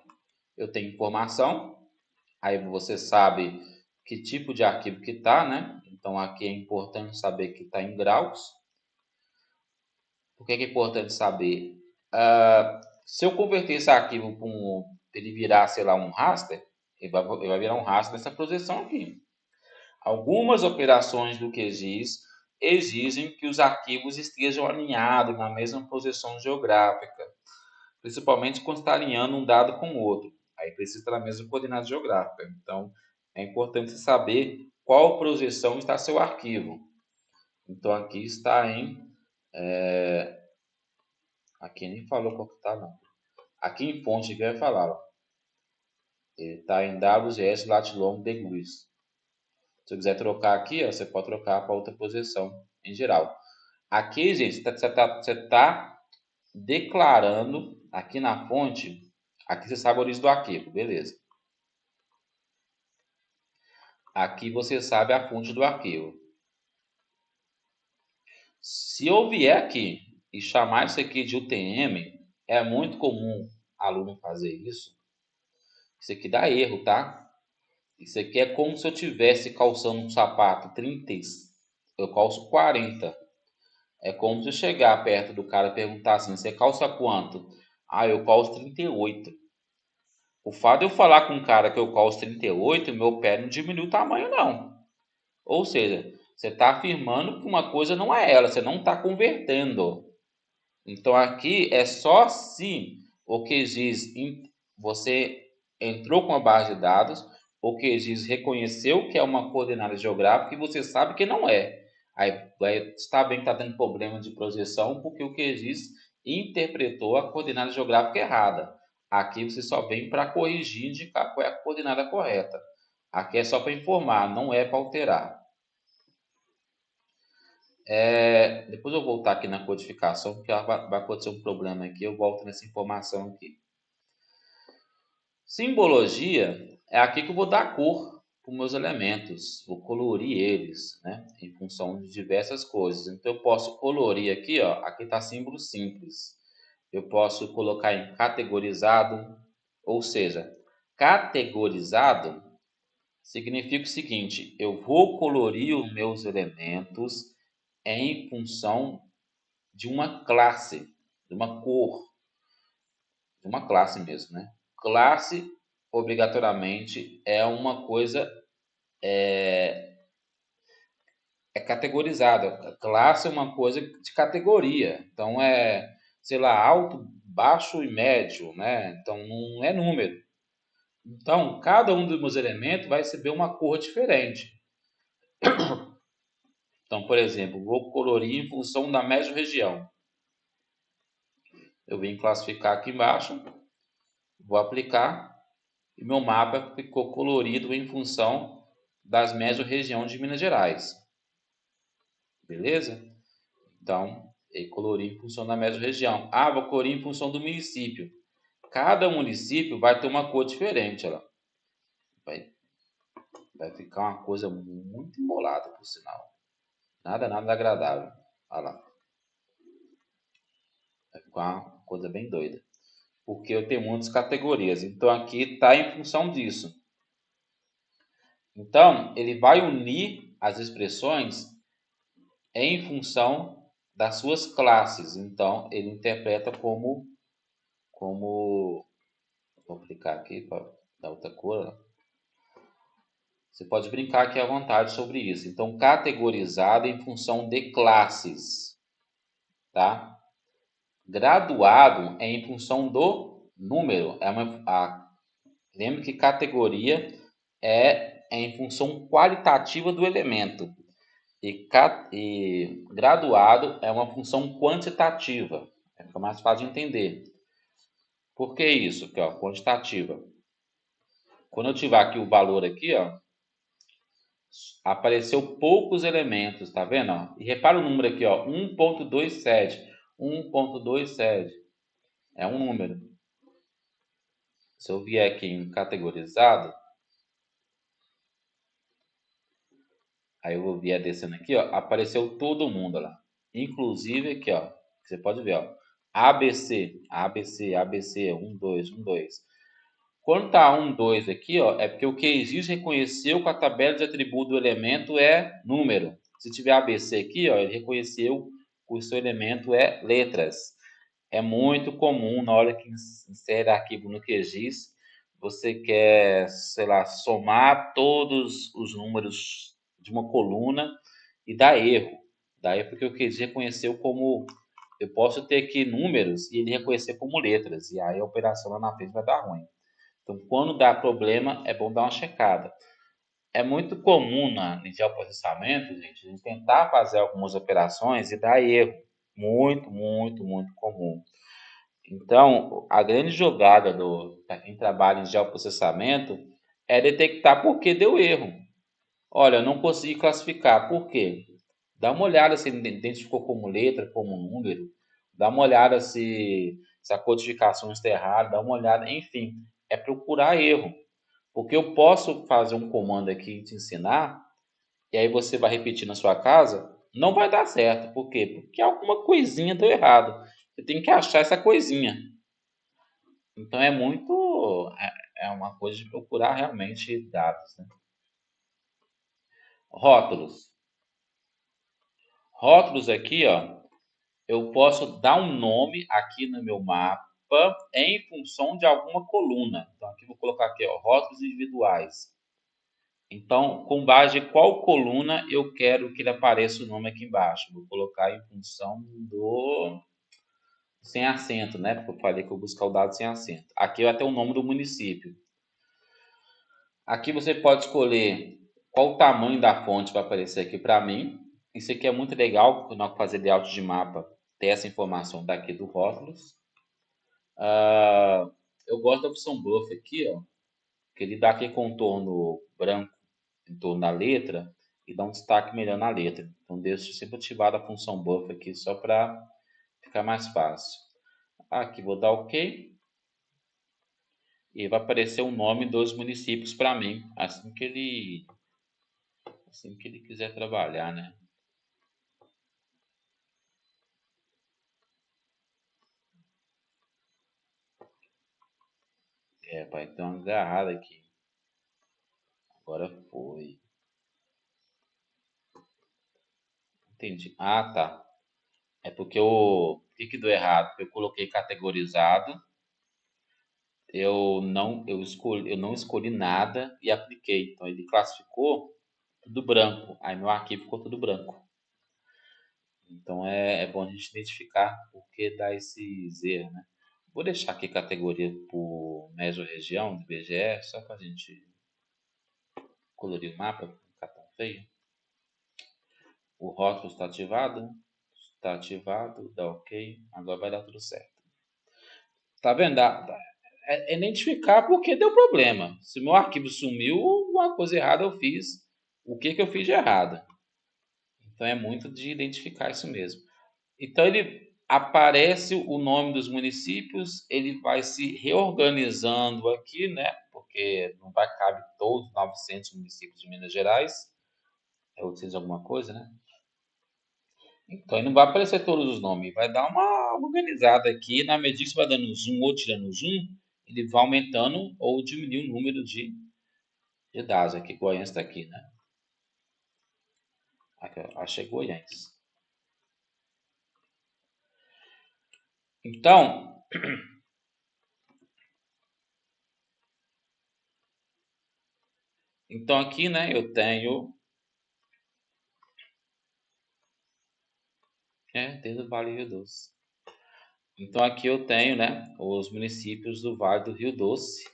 eu tenho informação. Aí você sabe que tipo de arquivo que está, né? Então aqui é importante saber que está em graus. Por que é importante saber? Se eu converter esse arquivo para ele virar, sei lá, um raster, ele vai virar um raster nessa projeção aqui. Algumas operações do QGIS exigem que os arquivos estejam alinhados na mesma posição geográfica, principalmente quando está alinhando um dado com o outro. Aí precisa estar na mesma coordenada geográfica. Então, é importante saber qual projeção está seu arquivo. Então, aqui está em... aqui nem falou qual que está, não. Aqui em fonte que vai falar, ó. Ele está em WGS Latilong Degrees. Se eu quiser trocar aqui, ó, você pode trocar para outra posição em geral. Aqui, gente, você está declarando aqui na fonte, aqui você sabe a origem do arquivo, beleza. Aqui você sabe a fonte do arquivo. Se eu vier aqui e chamar isso aqui de UTM, é muito comum aluno fazer isso. Isso aqui dá erro, tá? Isso aqui é como se eu tivesse calçando um sapato 30, eu calço 40. É como se eu chegar perto do cara e perguntar assim: você calça quanto? Ah, eu calço 38. O fato de eu falar com um cara que eu calço 38, meu pé não diminui o tamanho, não. Ou seja, você está afirmando que uma coisa não é ela, você não está convertendo. Então aqui é só se o QGIS você entrou com a base de dados, o QGIS reconheceu que é uma coordenada geográfica e você sabe que não é. Aí está bem que está tendo problema de projeção porque o QGIS interpretou a coordenada geográfica errada. Aqui você só vem para corrigir e indicar qual é a coordenada correta. Aqui é só para informar, não é para alterar. Depois eu vou voltar aqui na codificação, porque vai acontecer um problema aqui, eu volto nessa informação aqui. Simbologia é aqui que eu vou dar cor para os meus elementos, vou colorir eles, né, em função de diversas coisas. Então eu posso colorir aqui, ó, aqui está símbolo simples. Eu posso colocar em categorizado, ou seja, categorizado significa o seguinte: eu vou colorir os meus elementos em função de uma classe, de uma cor, de uma classe mesmo, né? Classe, obrigatoriamente, é uma coisa categorizada. Classe é uma coisa de categoria. Então, sei lá, alto, baixo e médio, né? Então, não é número. Então, cada um dos meus elementos vai receber uma cor diferente. Então, por exemplo, vou colorir em função da mesorregião. Eu vim classificar aqui embaixo, vou aplicar, e meu mapa ficou colorido em função das mesorregiões de Minas Gerais. Beleza? Então, eu colori em função da mesorregião. Ah, vou colorir em função do município. Cada município vai ter uma cor diferente. Ela vai ficar uma coisa muito embolada, por sinal. Nada agradável. Olha lá. Vai ficar uma coisa bem doida. Porque eu tenho muitas categorias. Então, aqui está em função disso. Então, ele vai unir as expressões em função das suas classes. Então, ele interpreta como vou aplicar aqui para dar outra cor. Você pode brincar aqui à vontade sobre isso. Então, categorizado em função de classes, tá? Graduado é em função do número. Lembre que categoria é em função qualitativa do elemento. E graduado é uma função quantitativa. Fica mais fácil de entender. Por que isso? Aqui, ó, quantitativa. Quando eu tiver aqui o valor aqui, ó, apareceu poucos elementos, tá vendo? Ó? E repara o número aqui, ó, 1.27. 1.27 é um número. Se eu vier aqui em categorizado, aí eu vou vier descendo aqui, ó, apareceu todo mundo lá. Inclusive aqui, ó, você pode ver, ó, ABC, ABC, ABC, 1, 2, 1, 2. Quando está 1, 2 aqui, ó, é porque o QGIS reconheceu que a tabela de atributo do elemento é número. Se tiver ABC aqui, ó, ele reconheceu que o seu elemento é letras. É muito comum na hora que insere arquivo no QGIS, você quer, sei lá, somar todos os números de uma coluna e dá erro. Dá erro porque o QGIS reconheceu como eu posso ter aqui números e ele reconhecer como letras. E aí a operação lá na frente vai dar ruim. Então, quando dá problema, é bom dar uma checada. É muito comum no geoprocessamento, gente, a gente tentar fazer algumas operações e dar erro. Muito comum. Então, a grande jogada para quem trabalha em geoprocessamento é detectar por que deu erro. Olha, eu não consegui classificar. Por quê? Dá uma olhada se ele identificou como letra, como número. Dá uma olhada se a codificação está errada. Dá uma olhada, enfim. É procurar erro. Porque eu posso fazer um comando aqui e te ensinar, e aí você vai repetir na sua casa, não vai dar certo. Por quê? Porque alguma coisinha deu errado. Você tem que achar essa coisinha. Então é uma coisa de procurar realmente dados, né? Rótulos. Rótulos aqui, ó, eu posso dar um nome aqui no meu mapa em função de alguma coluna. Então, aqui vou colocar aqui, ó, rótulos individuais. Então, com base em qual coluna eu quero que ele apareça o nome aqui embaixo? Vou colocar em função do sem acento, né? Porque eu falei que eu vou buscar o dado sem acento. Aqui vai ter o nome do município. Aqui você pode escolher qual o tamanho da fonte vai aparecer aqui para mim. Isso aqui é muito legal, quando eu fazer layout de mapa, ter essa informação daqui do rótulos. Eu gosto da opção Buff aqui, ó, que ele dá aquele contorno branco em torno da letra e dá um destaque melhor na letra. Então, deixo sempre ativada a função Buff aqui, só para ficar mais fácil. Aqui vou dar OK. E vai aparecer o nome dos municípios para mim, assim que ele quiser trabalhar, né? Pai, tem uma agarrada aqui. Agora foi. Entendi. Ah, tá. É porque o que deu errado? Eu coloquei categorizado, eu não escolhi nada e apliquei. Então ele classificou tudo branco. Aí meu arquivo ficou tudo branco. Então é bom a gente identificar por que dá esses erros, né? Vou deixar aqui categoria por mesorregião do IBGE, só para a gente colorir o mapa, para não ficar tão feio. O rótulo está ativado, está ativado, dá OK, agora vai dar tudo certo. Tá vendo? É identificar porque deu problema. Se meu arquivo sumiu, uma coisa errada eu fiz. O que eu fiz de errado? Então é muito de identificar isso mesmo. Então ele aparece o nome dos municípios, ele vai se reorganizando aqui, né? Porque não vai caber todos os 900 municípios de Minas Gerais. Eu preciso de alguma coisa, né? Então ele não vai aparecer todos os nomes, vai dar uma organizada aqui. Na medida que você vai dando zoom ou tirando zoom, ele vai aumentando ou diminuindo o número de dados. Aqui, Goiânia está aqui, né? Aqui, achei Goiânia. Então, aqui, né, eu tenho desde o Vale do Rio Doce. Então aqui eu tenho, né, os municípios do Vale do Rio Doce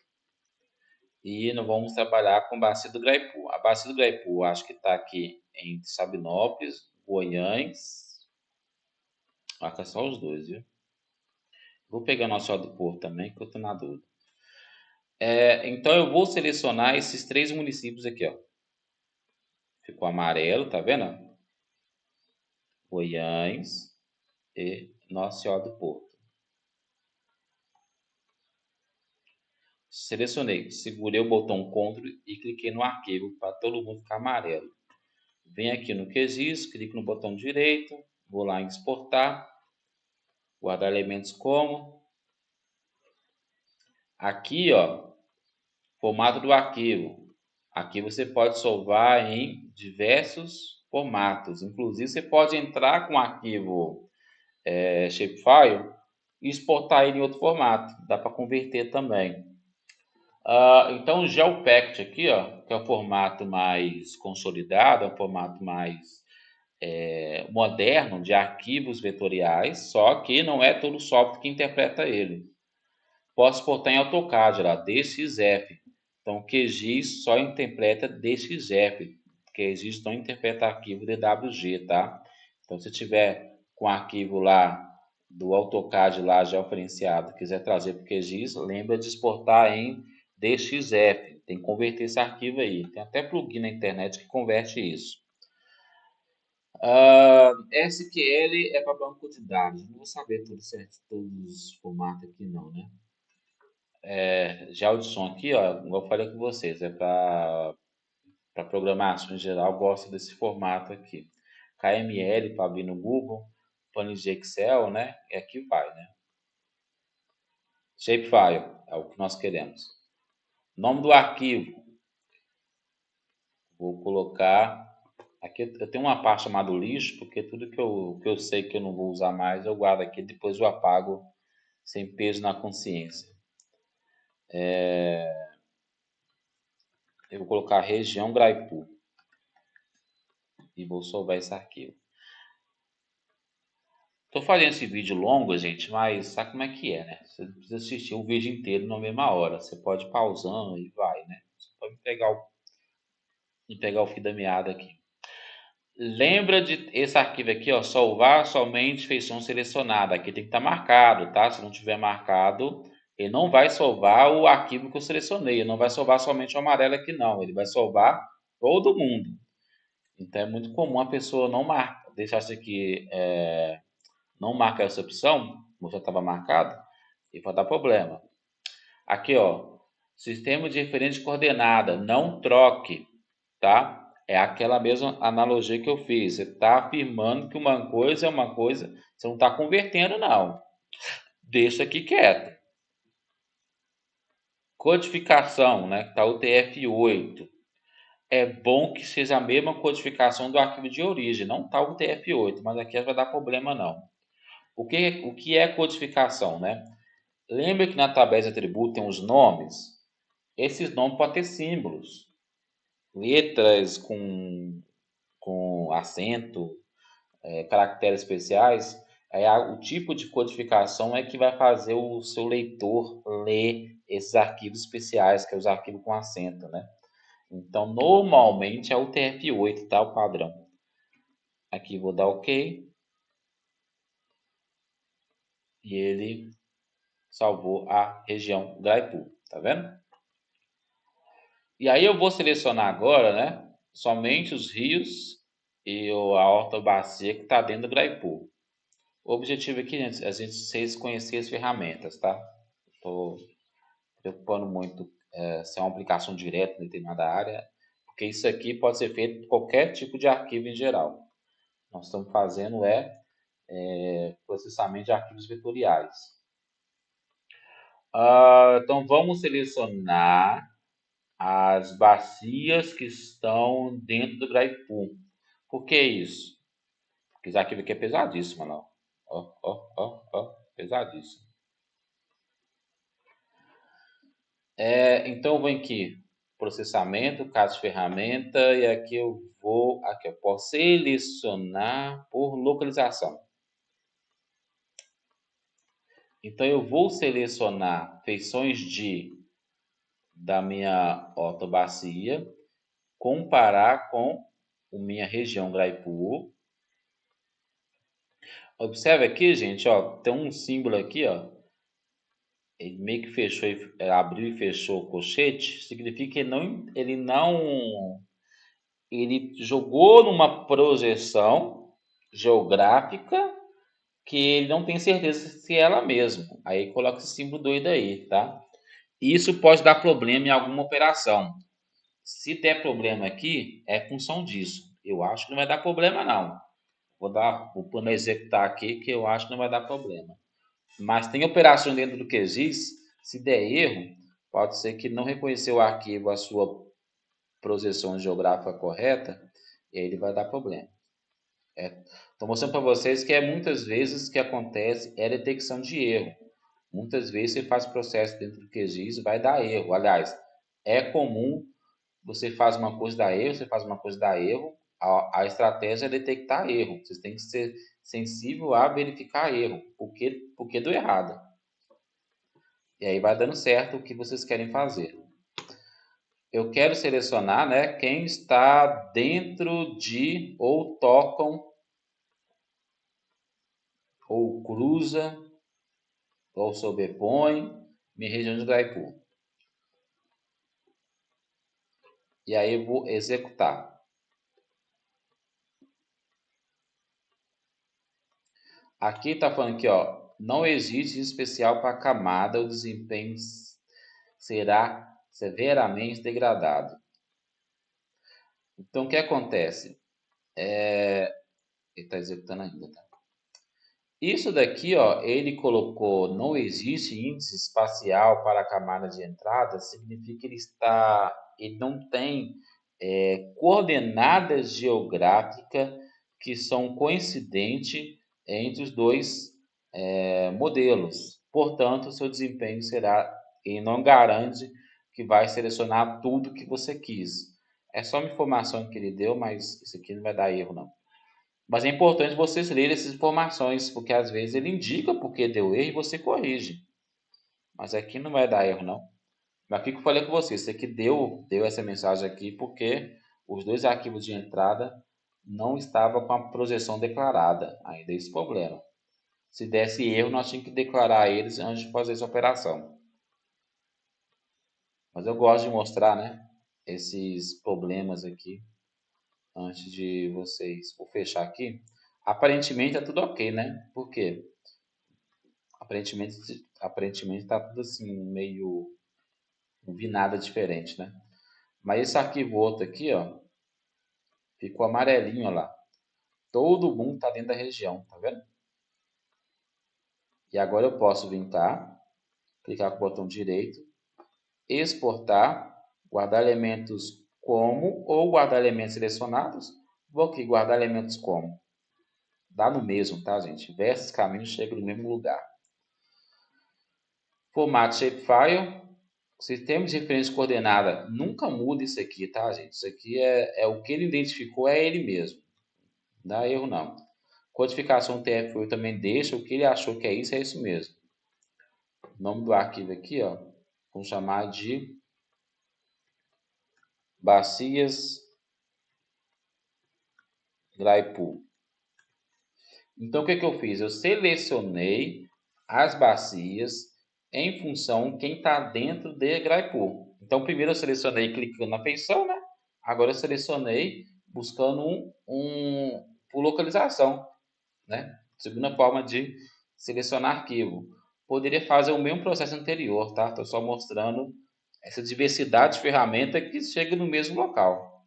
e nós vamos trabalhar com a Bacia do Graipu. A Bacia do Graipu, acho que está aqui em Sabinópolis, Goiães. Acho que é só os dois, viu? Vou pegar Nossa Senhora do Porto também, que eu estou na dúvida. Então eu vou selecionar esses 3 municípios aqui, ó. Ficou amarelo, tá vendo? Goiães e Nossa Senhora do Porto. Selecionei, segurei o botão Ctrl e cliquei no arquivo para todo mundo ficar amarelo. Venho aqui no QGIS, clico no botão direito, vou lá em exportar, guardar elementos como. Aqui, ó, formato do arquivo. Aqui você pode salvar em diversos formatos. Inclusive, você pode entrar com o arquivo shapefile e exportar ele em outro formato. Dá para converter também. Então, o GeoPact aqui, ó, que é o formato mais consolidado, é o formato mais moderno de arquivos vetoriais, só que não é todo software que interpreta ele. Posso exportar em AutoCAD lá, DXF. Então, o QGIS só interpreta DXF. QGIS não interpreta arquivo DWG, tá? Então, se tiver com arquivo lá do AutoCAD lá já referenciado, quiser trazer para o QGIS, lembra de exportar em DXF. Tem que converter esse arquivo aí. Tem até plugin na internet que converte isso. SQL é para banco de dados. Não vou saber tudo certo, todos os formatos aqui não, né? Já o de som aqui, ó, como eu falei com vocês, é para programação em geral, gosto desse formato aqui. KML para abrir no Google, planilha de Excel, né? E aqui vai, né? Shapefile é o que nós queremos. Nome do arquivo, vou colocar Aqui eu tenho uma parte chamada lixo, porque tudo que eu sei que eu não vou usar mais, eu guardo aqui, depois eu apago sem peso na consciência. Eu vou colocar região Graipu e vou salvar esse arquivo. Tô fazendo esse vídeo longo, gente, mas sabe como é que é, né? Você não precisa assistir o vídeo inteiro na mesma hora. Você pode ir pausando e vai, né? Você pode pegar o fio da meada aqui. Lembra de esse arquivo aqui, ó, salvar somente feição selecionada. Aqui tem que estar marcado, tá? Se não tiver marcado, ele não vai salvar o arquivo que eu selecionei. Ele não vai salvar somente o amarelo aqui, não. Ele vai salvar todo mundo. Então é muito comum a pessoa não marcar, deixar isso aqui, não marca essa opção, como já estava marcado, e vai dar problema. Aqui, ó, sistema de referência de coordenada, não troque, tá? É aquela mesma analogia que eu fiz. Você está afirmando que uma coisa é uma coisa, você não está convertendo, não. Deixa aqui quieto. Codificação, né? Está o TF8. É bom que seja a mesma codificação do arquivo de origem, não está o TF8, mas aqui não vai dar problema, não. O que é codificação, né? Lembra que na tabela de atributo tem os nomes? Esses nomes podem ter símbolos, letras com acento, caracteres especiais. Aí o tipo de codificação é que vai fazer o seu leitor ler esses arquivos especiais, que é os arquivos com acento, né? Então, normalmente é o TF8, tá? O padrão. Aqui vou dar OK. E ele salvou a região Graipu, tá vendo? E aí eu vou selecionar agora, né, somente os rios e a ortobacia que está dentro do Graipu. O objetivo aqui, gente, é a gente vocês conhecer as ferramentas, tá? Estou preocupando muito se é uma aplicação direta em determinada área, porque isso aqui pode ser feito por qualquer tipo de arquivo em geral. Nós estamos fazendo processamento de arquivos vetoriais. Então vamos selecionar as bacias que estão dentro do Graipu. Por que isso? Porque esse arquivo aqui é pesadíssimo, não. Ó, pesadíssimo. Então eu vou aqui, processamento, caso de ferramenta, e aqui eu vou, aqui eu posso selecionar por localização. Então eu vou selecionar feições da minha ortobacia, comparar com a minha região Graipu. Observe aqui, gente, ó, tem um símbolo aqui, ó. Ele meio que fechou, abriu e fechou o colchete, significa que ele jogou numa projeção geográfica que ele não tem certeza se é ela mesmo. Aí coloca esse símbolo doido aí, tá? Isso pode dar problema em alguma operação. Se der problema aqui, é função disso. Eu acho que não vai dar problema, não. Vou pôr executar aqui, que eu acho que não vai dar problema. Mas tem operação dentro do QGIS, se der erro, pode ser que não reconheceu o arquivo a sua projeção geográfica correta, e aí ele vai dar problema. Estou mostrando para vocês que muitas vezes que acontece é detecção de erro. Muitas vezes você faz processo dentro do QGIS, vai dar erro. Aliás, é comum você faz uma coisa dá erro, você faz uma coisa dá erro, a estratégia é detectar erro. Vocês têm que ser sensível a verificar erro, porque deu errado. E aí vai dando certo o que vocês querem fazer. Eu quero selecionar, né, quem está dentro de ou tocam ou cruza ou sobrepõe minha região de Graipu. E aí eu vou executar. Aqui está falando aqui, ó, não existe especial para a camada, o desempenho será severamente degradado. Então, o que acontece? Ele está executando ainda, tá? Isso daqui, ó, ele colocou não existe índice espacial para a camada de entrada, significa que ele não tem coordenadas geográficas que são coincidentes entre os dois modelos. Portanto, o seu desempenho será, e não garante que vai selecionar tudo que você quis. É só uma informação que ele deu, mas isso aqui não vai dar erro, não. Mas é importante vocês lerem essas informações, porque às vezes ele indica porque deu erro e você corrige. Mas aqui não vai dar erro, não. Mas o que eu falei com você? Isso aqui deu essa mensagem aqui porque os dois arquivos de entrada não estavam com a projeção declarada. Ainda é esse problema. Se desse erro, nós tínhamos que declarar eles antes de fazer essa operação. Mas eu gosto de mostrar, né, esses problemas aqui antes de vocês. Vou fechar aqui. Aparentemente tá tudo ok, né? Por quê? Aparentemente tá tudo assim, meio. Não vi nada diferente, né? Mas esse arquivo outro aqui, ó, ficou amarelinho, ó lá. Todo mundo tá dentro da região, tá vendo? E agora eu posso vir cá, clicar com o botão direito, exportar, guardar elementos como ou guardar elementos selecionados. Vou aqui guardar elementos como. Dá no mesmo, tá, gente? Diversos caminhos chegam no mesmo lugar. Formato shapefile. Sistema de referência coordenada. Nunca muda isso aqui, tá, gente? Isso aqui é o que ele identificou, é ele mesmo. Não dá erro, não. Codificação TF8 também deixa. O que ele achou que é isso mesmo. O nome do arquivo aqui, ó. Vamos chamar de bacias Graipool. Então, o que eu fiz? Eu selecionei as bacias em função quem está dentro de Graipool. Então, primeiro eu selecionei clicando na feição, né? Agora eu selecionei buscando por localização, né? Segunda forma de selecionar arquivo. Poderia fazer o mesmo processo anterior, tá? Estou só mostrando essa diversidade de ferramenta que chega no mesmo local.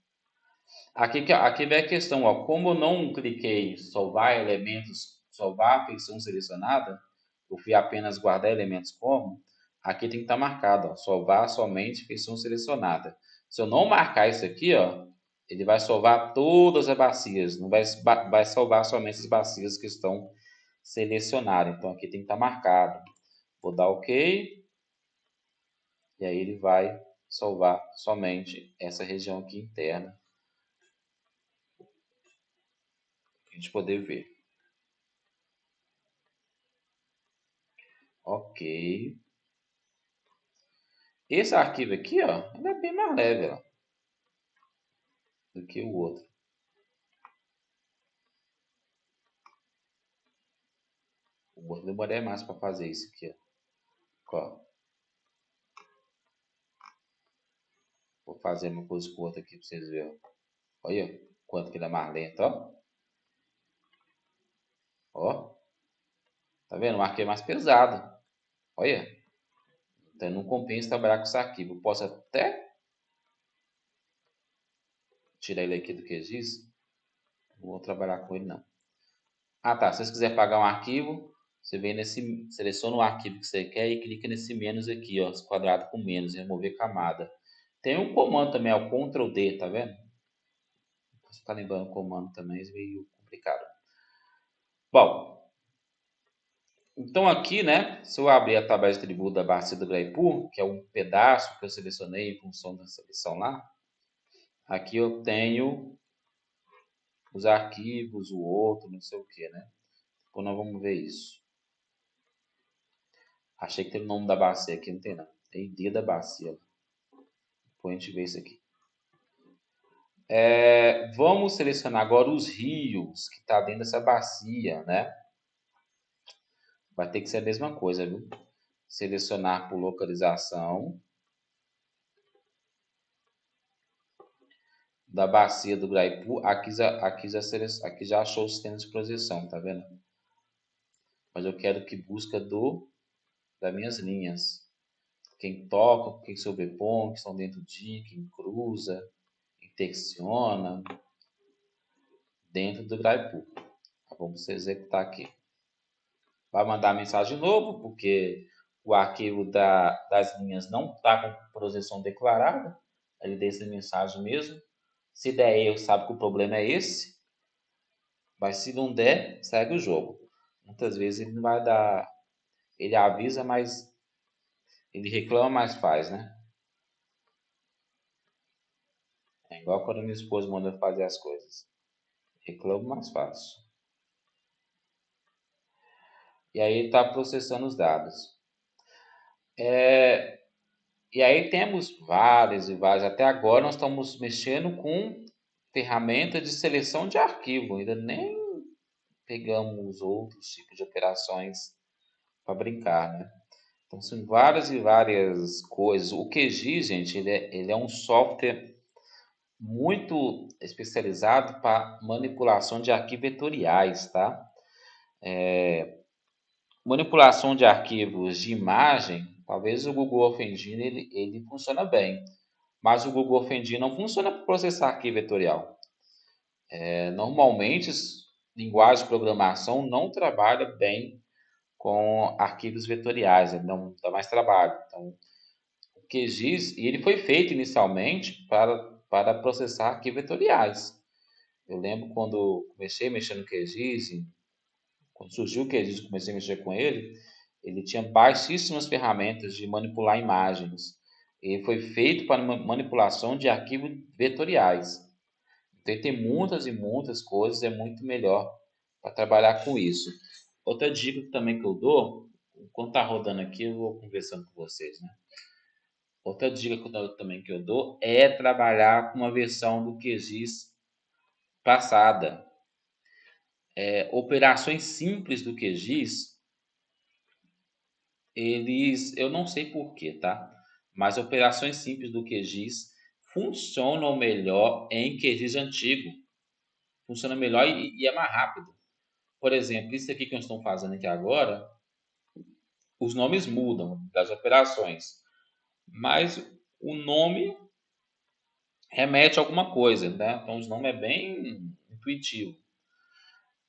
Aqui vem a questão, ó, como eu não cliquei salvar elementos, salvar a feição selecionada, eu fui apenas guardar elementos como, aqui tem que estar marcado, ó, salvar somente feição selecionada. Se eu não marcar isso aqui, ó, ele vai salvar todas as bacias, não vai salvar somente as bacias que estão selecionadas. Então aqui tem que estar marcado. Vou dar OK, e aí ele vai salvar somente essa região aqui interna, para a gente poder ver. Ok. Esse arquivo aqui, ó, ele é bem mais leve, ó, do que o outro. O outro demorei mais para fazer isso aqui, ó. Vou fazer uma coisa com o outro aqui para vocês verem. Olha quanto que ele é mais lento, ó. Ó. Tá vendo? O arquivo é mais pesado. Olha. Então não compensa trabalhar com esse arquivo. Eu posso até tirar ele aqui do QGIS. Não vou trabalhar com ele, não. Ah, tá. Se você quiser pagar um arquivo, você vem nesse, seleciona o arquivo que você quer e clica nesse menos aqui, ó, esse quadrado com menos, e remover camada. Tem um comando também, ó, Ctrl D, tá vendo? Você tá lembrando o comando também, é meio complicado. Bom, então aqui, né, se eu abrir a tabela de tributo da bacia do Graipool, que é um pedaço que eu selecionei em função da seleção lá, aqui eu tenho os arquivos, o outro, não sei o que, né? Então nós vamos ver isso. Achei que tem o nome da bacia aqui, não tem não. Tem ID da bacia. Depois a gente vê isso aqui. Vamos selecionar agora os rios que está dentro dessa bacia, né? Vai ter que ser a mesma coisa, viu? Selecionar por localização da bacia do Graipool. Aqui já achou o sistema de projeção, tá vendo? Mas eu quero que busca das minhas linhas. Quem toca, quem sobrepõe, que estão dentro de, quem cruza, intersecciona dentro do Graipool. Vamos executar aqui. Vai mandar a mensagem de novo, porque o arquivo das linhas não está com projeção declarada. Ele deixa a mensagem mesmo. Se der erro, sabe que o problema é esse, mas se não der, segue o jogo. Muitas vezes ele não vai dar, ele avisa, mas ele reclama, mas faz, né? É igual quando minha esposa manda eu fazer as coisas. Reclamo, mas faço. E aí está processando os dados. E aí temos vários e vários. Até agora nós estamos mexendo com ferramenta de seleção de arquivo. Ainda nem pegamos outros tipos de operações para brincar, né? Então são várias e várias coisas. O QGIS, gente, ele é um software muito especializado para manipulação de arquivos vetoriais, tá? Manipulação de arquivos de imagem, talvez o Google Earth Engine ele funciona bem, mas o Google Earth Engine não funciona para processar arquivo vetorial. Normalmente, linguagem de programação não trabalha bem com arquivos vetoriais, ele não dá mais trabalho. Então, o QGIS, e ele foi feito inicialmente para processar arquivos vetoriais. Eu lembro quando comecei a mexer no QGIS, quando surgiu o QGIS, eu comecei a mexer com ele, ele tinha baixíssimas ferramentas de manipular imagens. Ele foi feito para manipulação de arquivos vetoriais. Então, tem muitas e muitas coisas, é muito melhor para trabalhar com isso. Outra dica também que eu dou, enquanto está rodando aqui, eu vou conversando com vocês, né? Outra dica também que eu dou é trabalhar com uma versão do QGIS passada. Operações simples do QGIS, eu não sei porquê, tá? Mas operações simples do QGIS funcionam melhor em QGIS antigo. Funciona melhor e é mais rápido. Por exemplo, isso aqui que nós estamos fazendo aqui agora, os nomes mudam das operações, mas o nome remete a alguma coisa, né? Então, os nomes é bem intuitivo.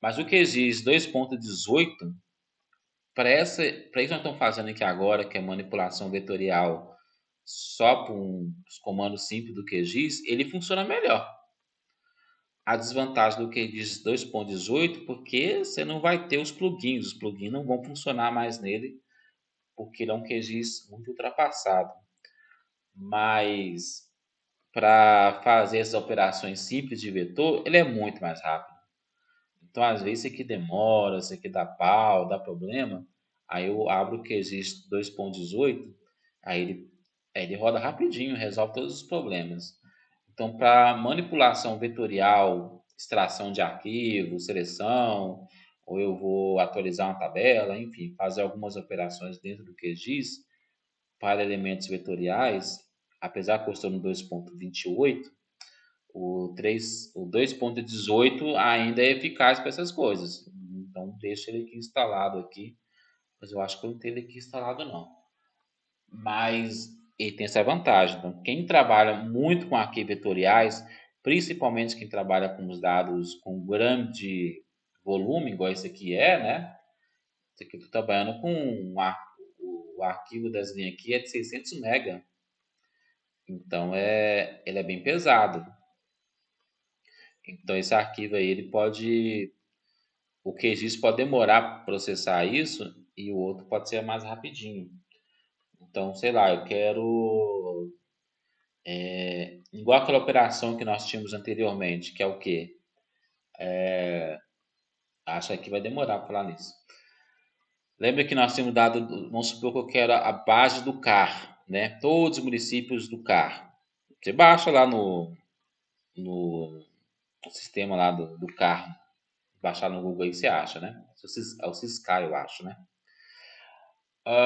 Mas o QGIS 2.18, para isso que nós estamos fazendo aqui agora, que é manipulação vetorial só com os comandos simples do QGIS, ele funciona melhor. A desvantagem do QGIS 2.18, porque você não vai ter os plugins não vão funcionar mais nele, porque ele é um QGIS muito ultrapassado. Mas para fazer essas operações simples de vetor, ele é muito mais rápido. Então, às vezes, isso aqui demora, isso aqui dá pau, dá problema. Aí eu abro o QGIS 2.18, aí ele roda rapidinho, resolve todos os problemas. Então, para manipulação vetorial, extração de arquivo, seleção, ou eu vou atualizar uma tabela, enfim, fazer algumas operações dentro do QGIS para elementos vetoriais, apesar que eu estou no 2.28, o 2.18 ainda é eficaz para essas coisas. Então, deixa ele aqui instalado aqui, mas eu acho que eu não tenho ele aqui instalado não. Mas ele tem essa vantagem. Então, quem trabalha muito com arquivos vetoriais, principalmente quem trabalha com os dados com grande volume, igual esse aqui né? Esse aqui eu estou trabalhando com o arquivo das linhas aqui é de 600 MB. Então, ele é bem pesado. Então, esse arquivo aí, o QGIS pode demorar para processar isso e o outro pode ser mais rapidinho. Então, sei lá, eu quero igual aquela operação que nós tínhamos anteriormente, que é o quê? Acho que vai demorar para falar nisso. Lembra que nós tínhamos dado, vamos supor que eu quero a base do CAR, né? Todos os municípios do CAR. Você baixa lá no sistema lá do CAR, baixar no Google aí você acha, né? É o Ciscar, eu acho, né?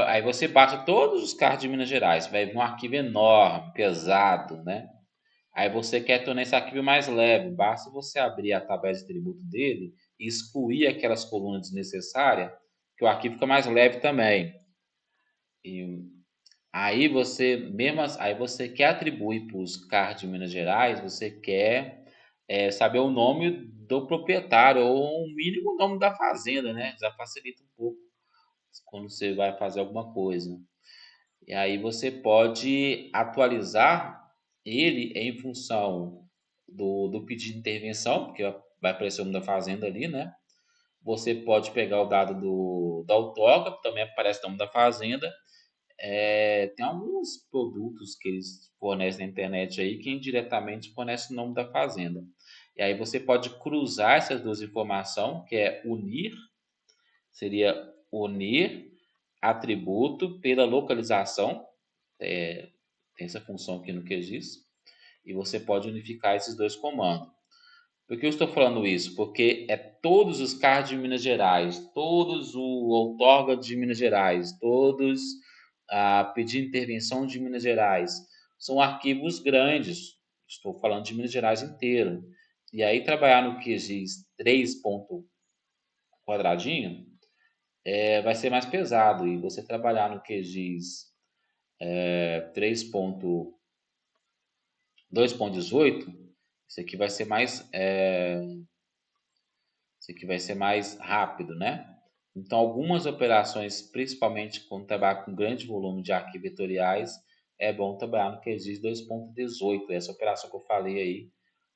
Aí você baixa todos os CARs de Minas Gerais, vai vir um arquivo enorme, pesado, né? Aí você quer tornar esse arquivo mais leve, basta você abrir a tabela de tributo dele e excluir aquelas colunas desnecessárias, que o arquivo fica mais leve também. E aí você quer atribuir para os CAR de Minas Gerais, você quer saber o nome do proprietário ou o mínimo nome da fazenda, né? Já facilita um pouco quando você vai fazer alguma coisa. E aí você pode atualizar ele em função do pedido de intervenção, porque vai aparecer o nome da fazenda ali, né? Você pode pegar o dado da outorga, também aparece o nome da fazenda. Tem alguns produtos que eles fornecem na internet aí que indiretamente fornecem o nome da fazenda. E aí você pode cruzar essas duas informações, que é unir atributo pela localização, tem essa função aqui no QGIS, e você pode unificar esses dois comandos. Por que eu estou falando isso? Porque todos os CARD de Minas Gerais, todos o outorga de Minas Gerais, todos a pedir intervenção de Minas Gerais, são arquivos grandes. Estou falando de Minas Gerais inteiro. E aí trabalhar no QGIS 3 ponto quadradinho vai ser mais pesado. E você trabalhar no QGIS 3.2.18, isso aqui vai ser mais isso aqui vai ser mais rápido, né? Então, algumas operações, principalmente quando trabalhar com grande volume de arquivos vetoriais, é bom trabalhar no QGIS 2.18. Essa operação que eu falei aí,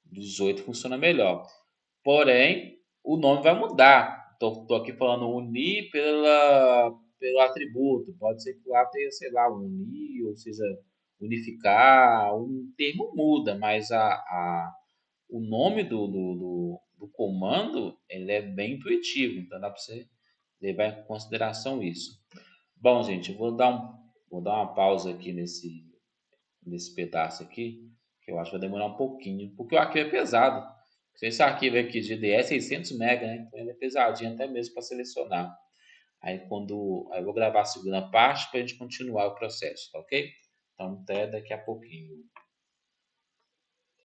do 18 funciona melhor. Porém, o nome vai mudar. Estou aqui falando unir pelo atributo. Pode ser que lá tenha, sei lá, unir, ou seja, unificar. Um termo muda, mas o nome do comando ele é bem intuitivo, então dá para você levar em consideração isso. Bom, gente, eu vou dar uma pausa aqui nesse pedaço aqui, que eu acho que vai demorar um pouquinho, porque o arquivo é pesado. Esse arquivo aqui de IDE é 600 MB, né? Então ele é pesadinho até mesmo para selecionar. Aí eu vou gravar a segunda parte para a gente continuar o processo, tá ok? Então até daqui a pouquinho.